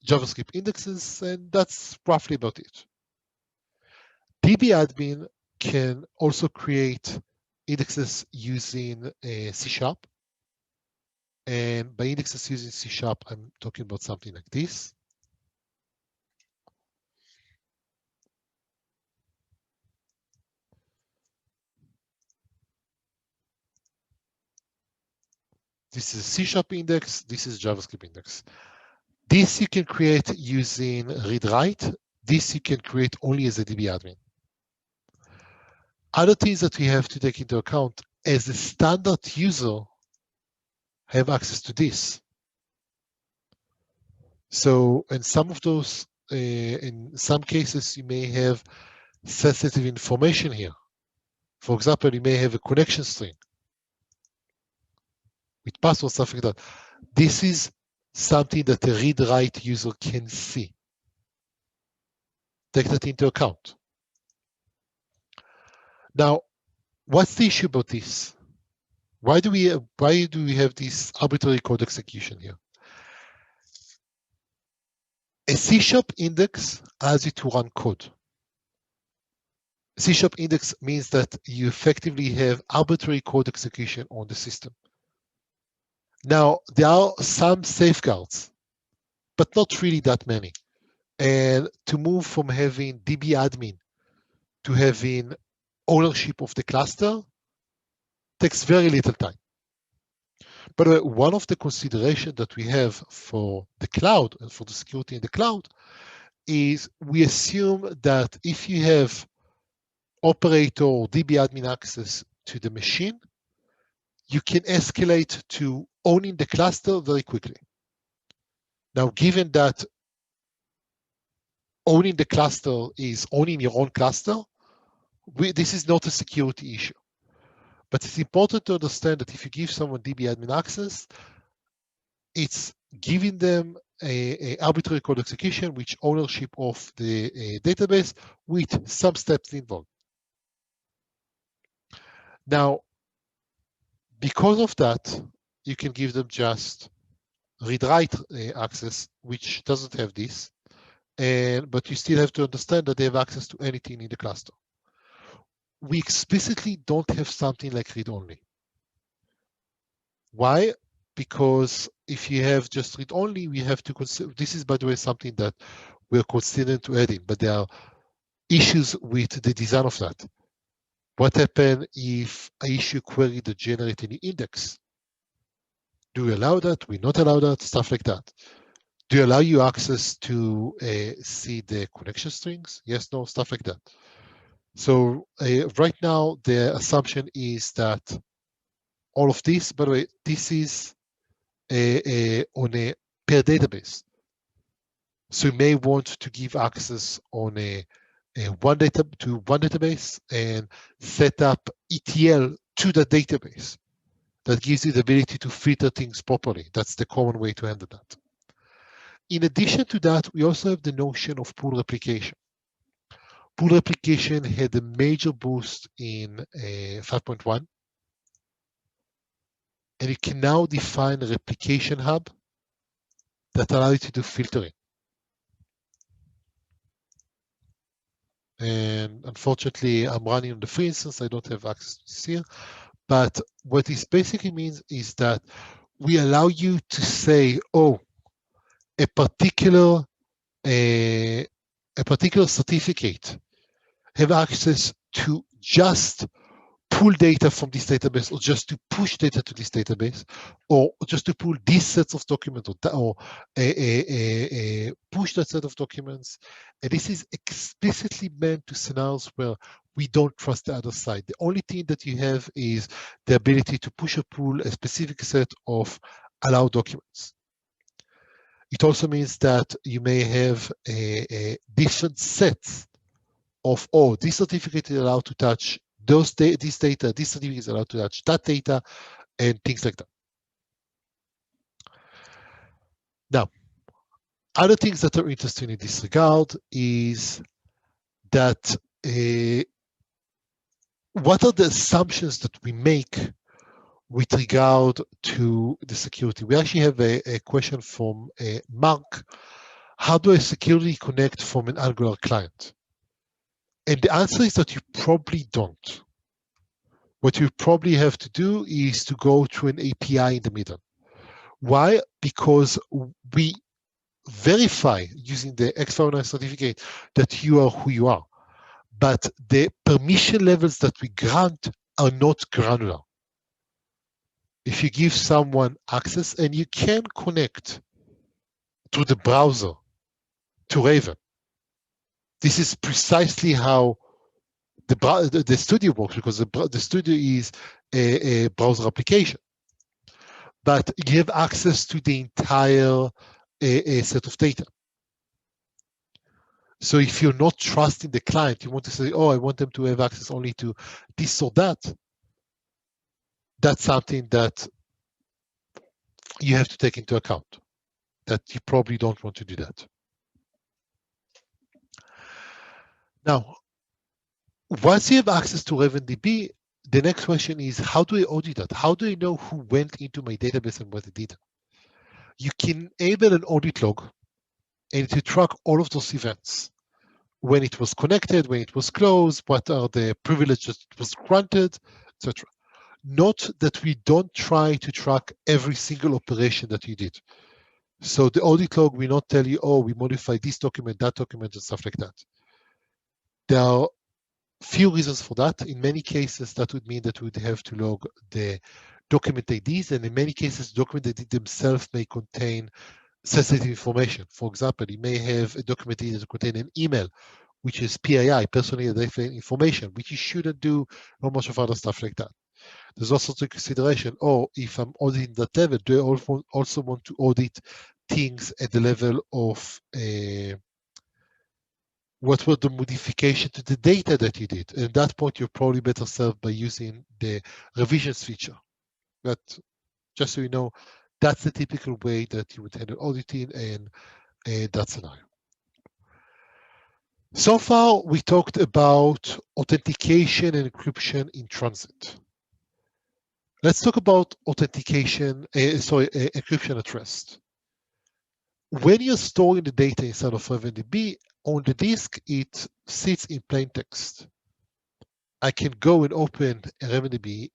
JavaScript indexes, and that's roughly about it. DB admin can also create indexes using C#. And by indexes using C#, I'm talking about something like this. This is C# index, this is JavaScript index. This you can create using read-write. This you can create only as a DB admin. Other things that we have to take into account, as a standard user, have access to this. So in some of those, in some cases, you may have sensitive information here. For example, you may have a connection string with password, stuff like that. This is something that a read-write user can see. Take that into account. Now, what's the issue about this? Why do we have this arbitrary code execution here? A C# index allows you to run code. C# index means that you effectively have arbitrary code execution on the system. Now, there are some safeguards, but not really that many. And to move from having DB admin to having ownership of the cluster takes very little time. But one of the considerations that we have for the cloud and for the security in the cloud is we assume that if you have operator or DB admin access to the machine, you can escalate to owning the cluster very quickly. Now, given that owning the cluster is owning your own cluster, this is not a security issue. But it's important to understand that if you give someone DB admin access, it's giving them a arbitrary code execution, which ownership of the database with some steps involved. Now, because of that, you can give them just read-write access, which doesn't have this, but you still have to understand that they have access to anything in the cluster. We explicitly don't have something like read-only. Why? Because if you have just read-only, we have to consider, this is, by the way, something that we're considering to add in, but there are issues with the design of that. What happens if I issue a query that generates a new index? Do we allow that? We not allow that? Stuff like that. Do you allow you access to see the connection strings? Yes, no, stuff like that. So right now, the assumption is that all of this, by the way, this is on a per database. So you may want to give access on one database and set up ETL to the database. that gives you the ability to filter things properly. That's the common way to handle that. In addition to that, we also have the notion of pool replication. Pool replication had a major boost in 5.1, and you can now define a replication hub that allows you to do filtering. And unfortunately, I'm running on the free instance. I don't have access to this here. But what this basically means is that we allow you to say, oh, a particular certificate have access to just pull data from this database, or just to push data to this database, or just to pull these sets of documents, or push that set of documents. And this is explicitly meant to scenarios where we don't trust the other side. The only thing that you have is the ability to push or pull a specific set of allowed documents. It also means that you may have different sets of, oh, this certificate is allowed to touch this data, this certificate is allowed to touch that data, and things like that. Now, other things that are interesting in this regard is that what are the assumptions that we make with regard to the security? We actually have a question from Mark. How do I securely connect from an Angular client? And the answer is that you probably don't. What you probably have to do is to go through an API in the middle. Why? Because we verify using the X509 certificate that you are who you are. But the permission levels that we grant are not granular. If you give someone access, and you can connect to the browser to Raven, this is precisely how the studio works, because the studio is a browser application. But you have access to the entire set of data. So if you're not trusting the client, you want to say, oh, I want them to have access only to this or that, that's something that you have to take into account, that you probably don't want to do that. Now, once you have access to RavenDB, the next question is, how do I audit that? How do I know who went into my database and what they did? You can enable an audit log, and to track all of those events. When it was connected, when it was closed, what are the privileges it was granted, etc. Note that we don't try to track every single operation that you did. So the audit log will not tell you, oh, we modified this document, that document, and stuff like that. There are few reasons for that. In many cases, that would mean that we would have to log the document IDs, and in many cases, document IDs themselves may contain sensitive information. For example, you may have a document ID that contains an email, which is PII, personally identified information, which you shouldn't do, not much of other stuff like that. There's also the consideration, oh, if I'm auditing that level, do I also want to audit things at the level of what were the modification to the data that you did? And at that point, you're probably better served by using the revisions feature. But just so you know, that's the typical way that you would handle auditing and that scenario. So far, we talked about authentication and encryption in transit. Let's talk about authentication, encryption at rest. When you're storing the data inside of RavenDB, on the disk, it sits in plain text. I can go and open a RavenDB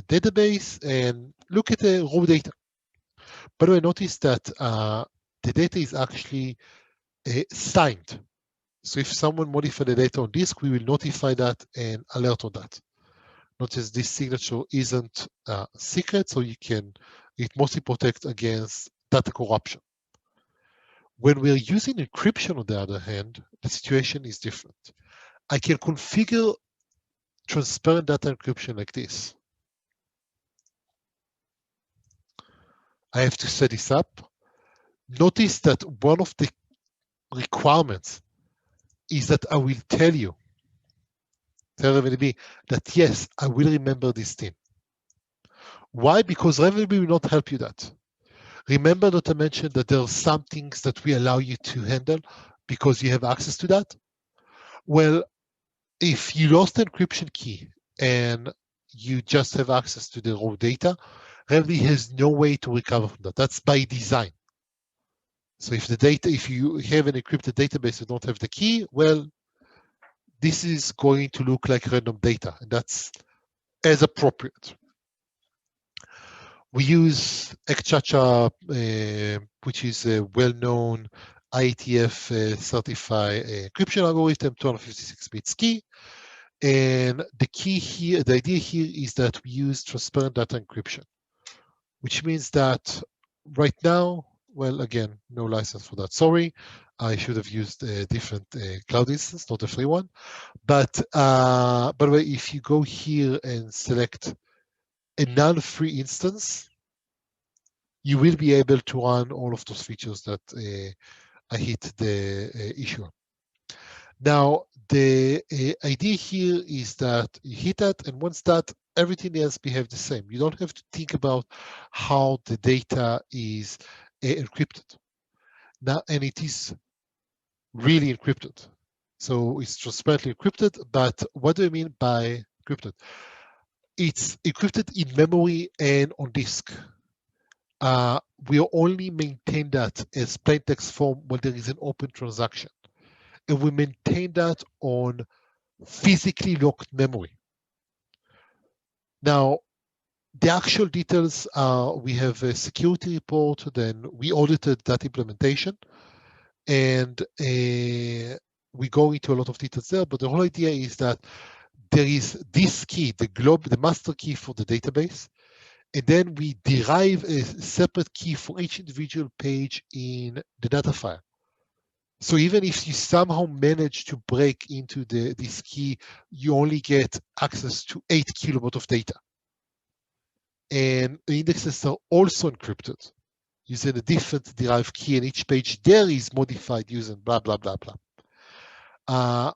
database and look at the raw data. By the way, notice that the data is actually signed. So if someone modified the data on disk, we will notify that and alert on that. Notice this signature isn't secret, so it mostly protects against data corruption. When we're using encryption, on the other hand, the situation is different. I can configure transparent data encryption like this. I have to set this up. Notice that one of the requirements is that I will tell RavenDB that yes, I will remember this thing. Why? Because RavenDB will not help you that. Remember that I mentioned that there are some things that we allow you to handle because you have access to that? Well, if you lost the encryption key and you just have access to the raw data, RavenDB has no way to recover from that. That's by design. So if you have an encrypted database and don't have the key, well, this is going to look like random data, and that's as appropriate. We use Ekchacha, which is a well-known IETF certified encryption algorithm, 256 bits key. And the key here, the idea here is that we use transparent data encryption, which means that right now, well, again, no license for that. Sorry, I should have used a different cloud instance, not a free one. But by the way, if you go here and select a non-free instance, you will be able to run all of those features that I hit the issue. Now, the idea here is that you hit that, and once that, everything else behave the same. You don't have to think about how the data is encrypted. Now, and it is really encrypted. So it's transparently encrypted, but what do I mean by encrypted? It's encrypted in memory and on disk. We only maintain that as plain text form when there is an open transaction. And we maintain that on physically locked memory. Now, the actual details are, we have a security report, then we audited that implementation, and we go into a lot of details there, but the whole idea is that there is this key, the master key for the database, and then we derive a separate key for each individual page in the data file. So even if you somehow manage to break into this key, you only get access to 8 kilobytes of data. And the indexes are also encrypted using a different derived key, and each page there is modified using blah, blah, blah, blah.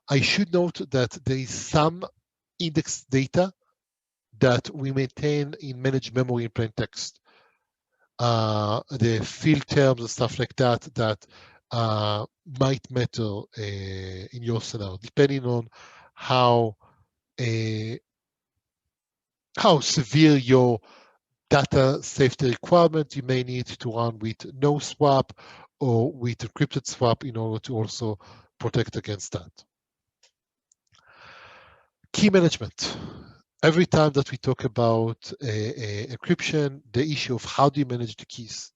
I should note that there is some index data that we maintain in managed memory in plain text. The field terms and stuff like that might matter in your scenario, depending on how severe your data safety requirement. You may need to run with no swap or with encrypted swap in order to also protect against that. Key management. Every time that we talk about encryption, the issue of how do you manage the keys?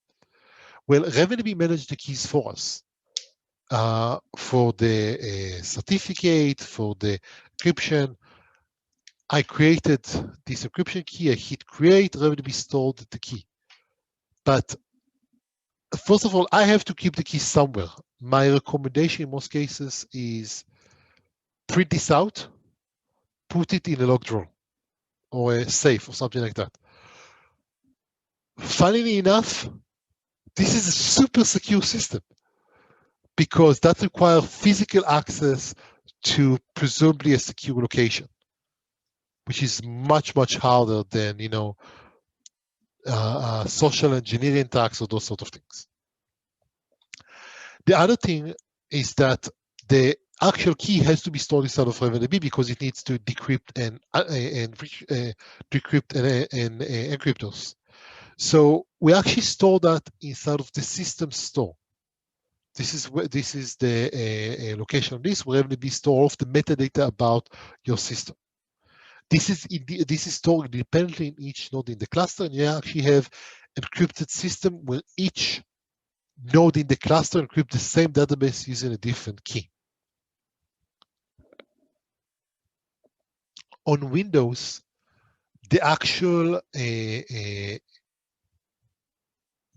Well, RavenDB manages the keys for us. For the certificate, for the encryption, I created this encryption key, I hit create, RavenDB stored the key. But first of all, I have to keep the key somewhere. My recommendation in most cases is print this out, put it in a log drawer or a safe or something like that. Funnily enough, this is a super secure system because that requires physical access to presumably a secure location, which is much, much harder than, social engineering attacks or those sort of things. The other thing is that the actual key has to be stored inside of RavenDB because it needs to decrypt and decrypt and encrypt those. So we actually store that inside of the system store. This is the location of this, where RavenDB store all of the metadata about your system. This is stored independently in each node in the cluster, and you actually have encrypted system where each node in the cluster encrypt the same database using a different key. On Windows, the actual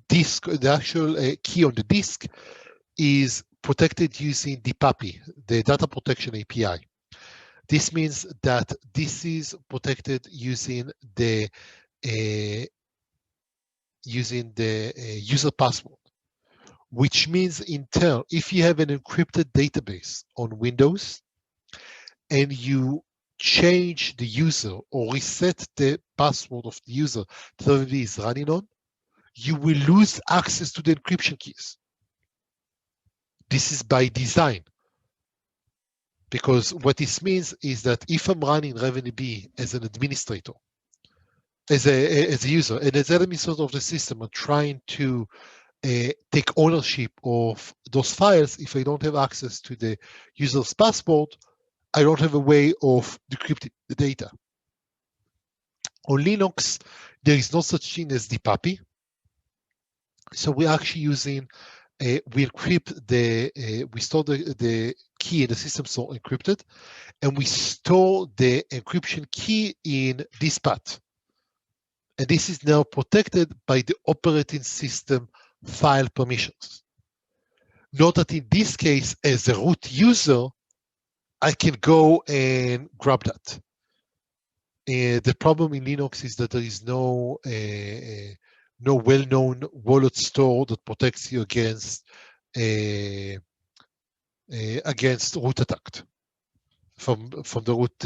disk, the actual key on the disk is protected using DPAPI, the Data Protection API. This means that this is protected using the user password, which means in turn, if you have an encrypted database on Windows and you change the user or reset the password of the user that RavenDB is running on, you will lose access to the encryption keys. This is by design. Because what this means is that if I'm running RavenDB as an administrator, as a user, and as an administrator of the system, I'm trying to take ownership of those files. If I don't have access to the user's password, I don't have a way of decrypting the data. On Linux, there is no such thing as dpuppy. So we're actually using, we encrypt we store the key in the system so encrypted, and we store the encryption key in this path. And this is now protected by the operating system file permissions. Note that in this case, as a root user, I can go and grab that. The problem in Linux is that there is no well-known wallet store that protects you against root attack from the root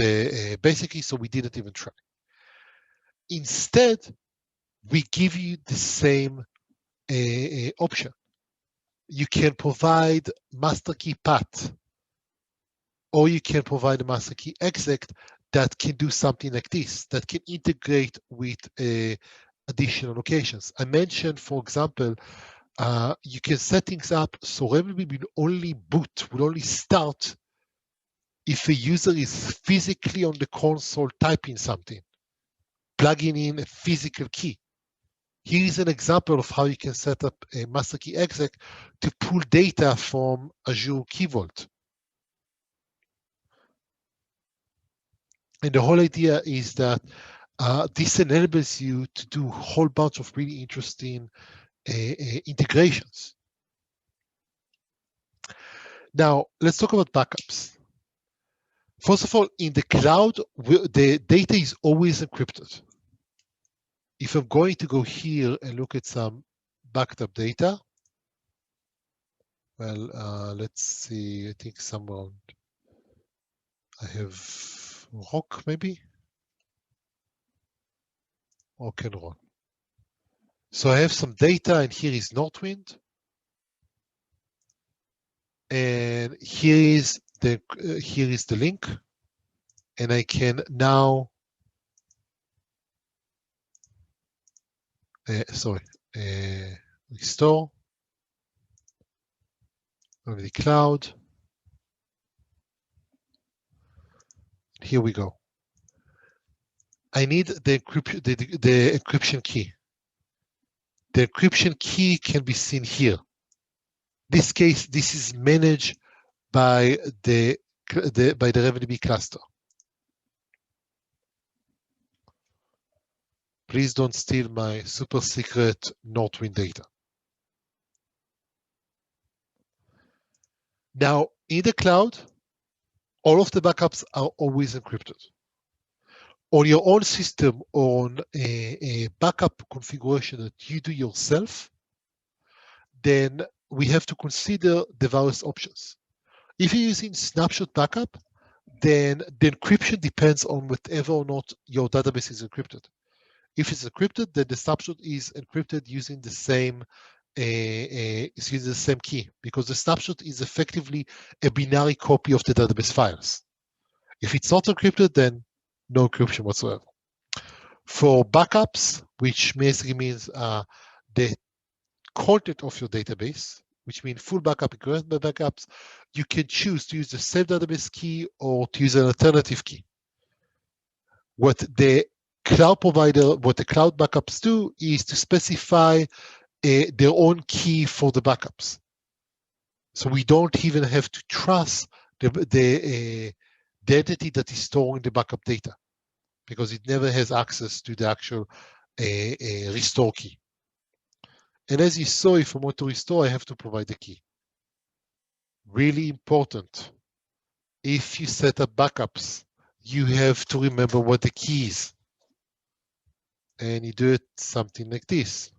basically, so we didn't even try. Instead, we give you the same option. You can provide master key path, or you can provide a master key exec that can do something like this, that can integrate with additional locations. I mentioned, for example, you can set things up so RavenDB will only start if a user is physically on the console typing something, plugging in a physical key. Here is an example of how you can set up a master key exec to pull data from Azure Key Vault. And the whole idea is that this enables you to do a whole bunch of really interesting integrations. Now, let's talk about backups. First of all, in the cloud, the data is always encrypted. If I'm going to go here and look at some backed up data, well, let's see, I think somewhere I have rock maybe, rock and roll. So I have some data, and here is Northwind, and here is the link, and I can now restore over the cloud. Here we go. I need the encryption key. The encryption key can be seen here. This case, this is managed by the RavenDB cluster. Please don't steal my super secret Northwind data. Now, in the cloud, all of the backups are always encrypted. On your own system, on a backup configuration that you do yourself, then we have to consider the various options. If you're using snapshot backup, then the encryption depends on whether or not your database is encrypted. If it's encrypted, then the snapshot is encrypted using the same key, because the snapshot is effectively a binary copy of the database files. If it's not encrypted, then no encryption whatsoever. For backups, which basically means the content of your database, which means full backup and correct backups, you can choose to use the same database key or to use an alternative key. What the cloud backups do is to specify their own key for the backups. So we don't even have to trust the entity that is storing the backup data, because it never has access to the actual restore key. And as you saw, if I want to restore, I have to provide the key. Really important. If you set up backups, you have to remember what the key is. And you do it something like this.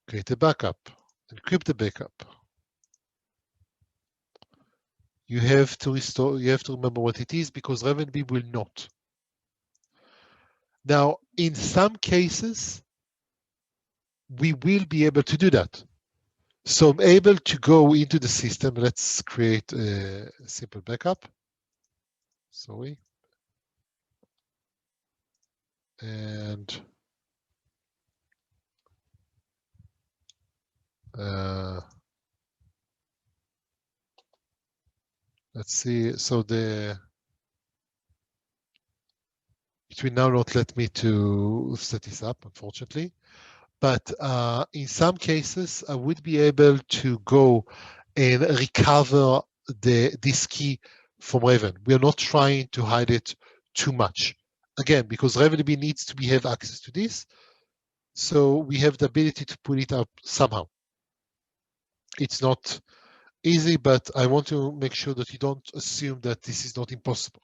Create a backup, encrypt the backup. you have to restore, you have to remember what it is, because RavenDB will not. Now, in some cases, we will be able to do that. So I'm able to go into the system. Let's create a simple backup. Sorry. And let's see. So it will now not let me to set this up, unfortunately. But in some cases, I would be able to go and recover this key from Raven. We are not trying to hide it too much. Again, because RavenDB needs to have access to this, so we have the ability to pull it up somehow. It's not easy, but I want to make sure that you don't assume that this is not impossible.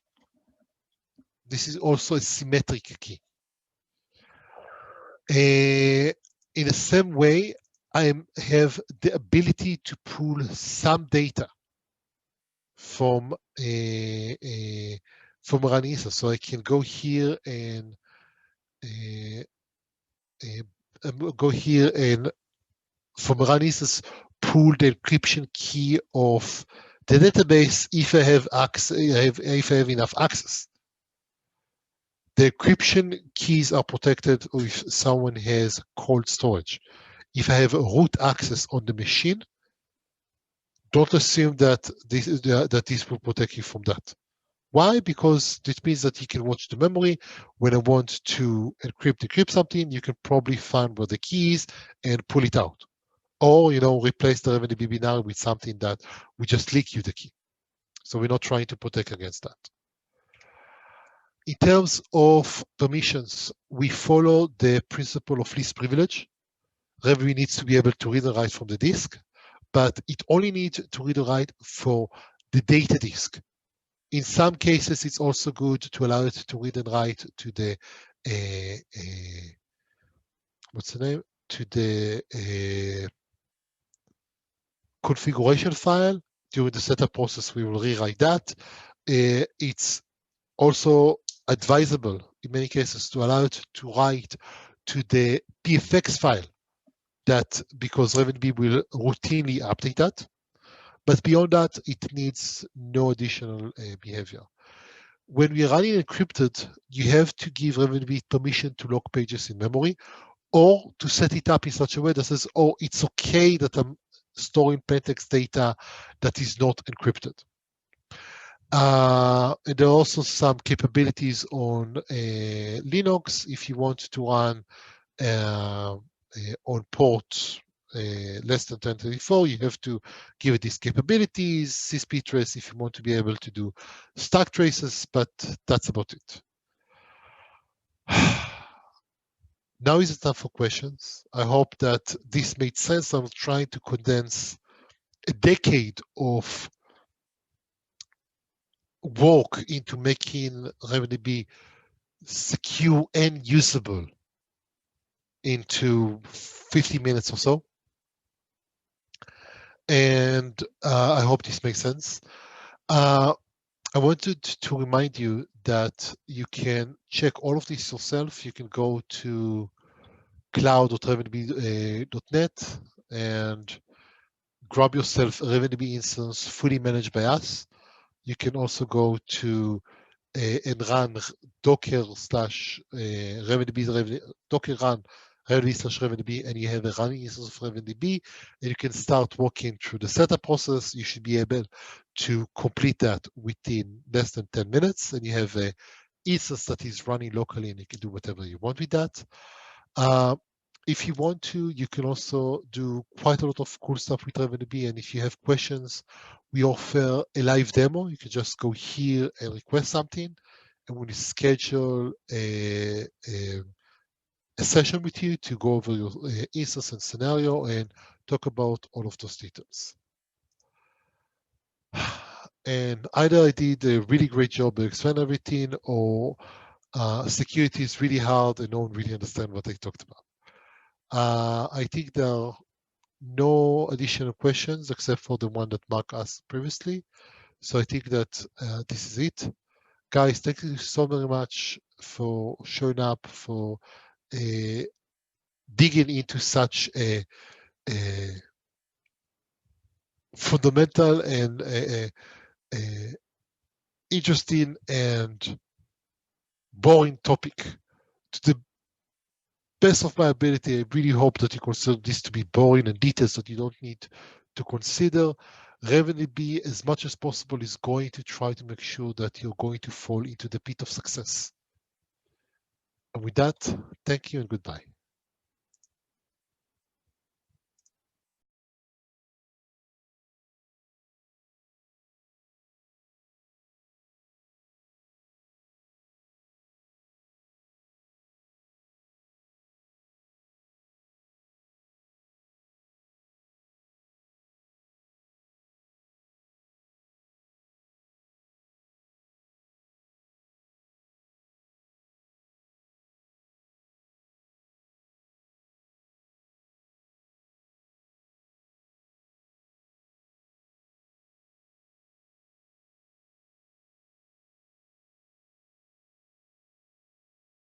This is also a symmetric key. In the same way, I have the ability to pull some data from Ranisa. So I can go here and from Ranisa's pull the encryption key of the database if I have access, if I have enough access. The encryption keys are protected if someone has cold storage. If I have root access on the machine, don't assume that this will protect you from that. Why? Because it means that you can watch the memory. When I want to decrypt something, you can probably find where the key is and pull it out. Or, replace the RavenDB binary with something that we just leak you the key. So we're not trying to protect against that. In terms of permissions, we follow the principle of least privilege. RavenDB needs to be able to read and write from the disk, but it only needs to read and write for the data disk. In some cases, it's also good to allow it to read and write to the, what's the name? To the configuration file. During the setup process, we will rewrite that. It's also advisable in many cases to allow it to write to the PFX file, that because RavenDB will routinely update that. But beyond that, it needs no additional behavior. When we're running encrypted, you have to give RavenDB permission to lock pages in memory, or to set it up in such a way that says, oh, it's okay that I'm storing plaintext data that is not encrypted. And there are also some capabilities on Linux. If you want to run on port less than 1024, you have to give it these capabilities. CSP trace if you want to be able to do stack traces, but that's about it. Now is the time for questions. I hope that this made sense. I'm trying to condense a decade of work into making RavenDB secure and usable into 50 minutes or so. And I hope this makes sense. I wanted to remind you that you can check all of this yourself. You can go to cloud.ravendb.net and grab yourself a RavenDB instance fully managed by us. You can also go to and run docker slash RavenDB, docker run RavenDB/RavenDB, and you have a running instance of RavenDB, and you can start walking through the setup process. You should be able to complete that within less than 10 minutes, and you have an instance that is running locally, and you can do whatever you want with that. If you want to, you can also do quite a lot of cool stuff with RavenDB, and if you have questions, we offer a live demo. You can just go here and request something, and we'll schedule a session with you to go over your instance and scenario and talk about all of those details. And either I did a really great job of explaining everything, or security is really hard and no one really understands what I talked about. I think there are no additional questions except for the one that Mark asked previously. So I think that this is it. Guys, thank you so very much for showing up, for digging into such a fundamental and interesting and boring topic. To the best of my ability, I really hope that you consider this to be boring and details that you don't need to consider. RavenDB, as much as possible, is going to try to make sure that you're going to fall into the pit of success. And with that, thank you and goodbye.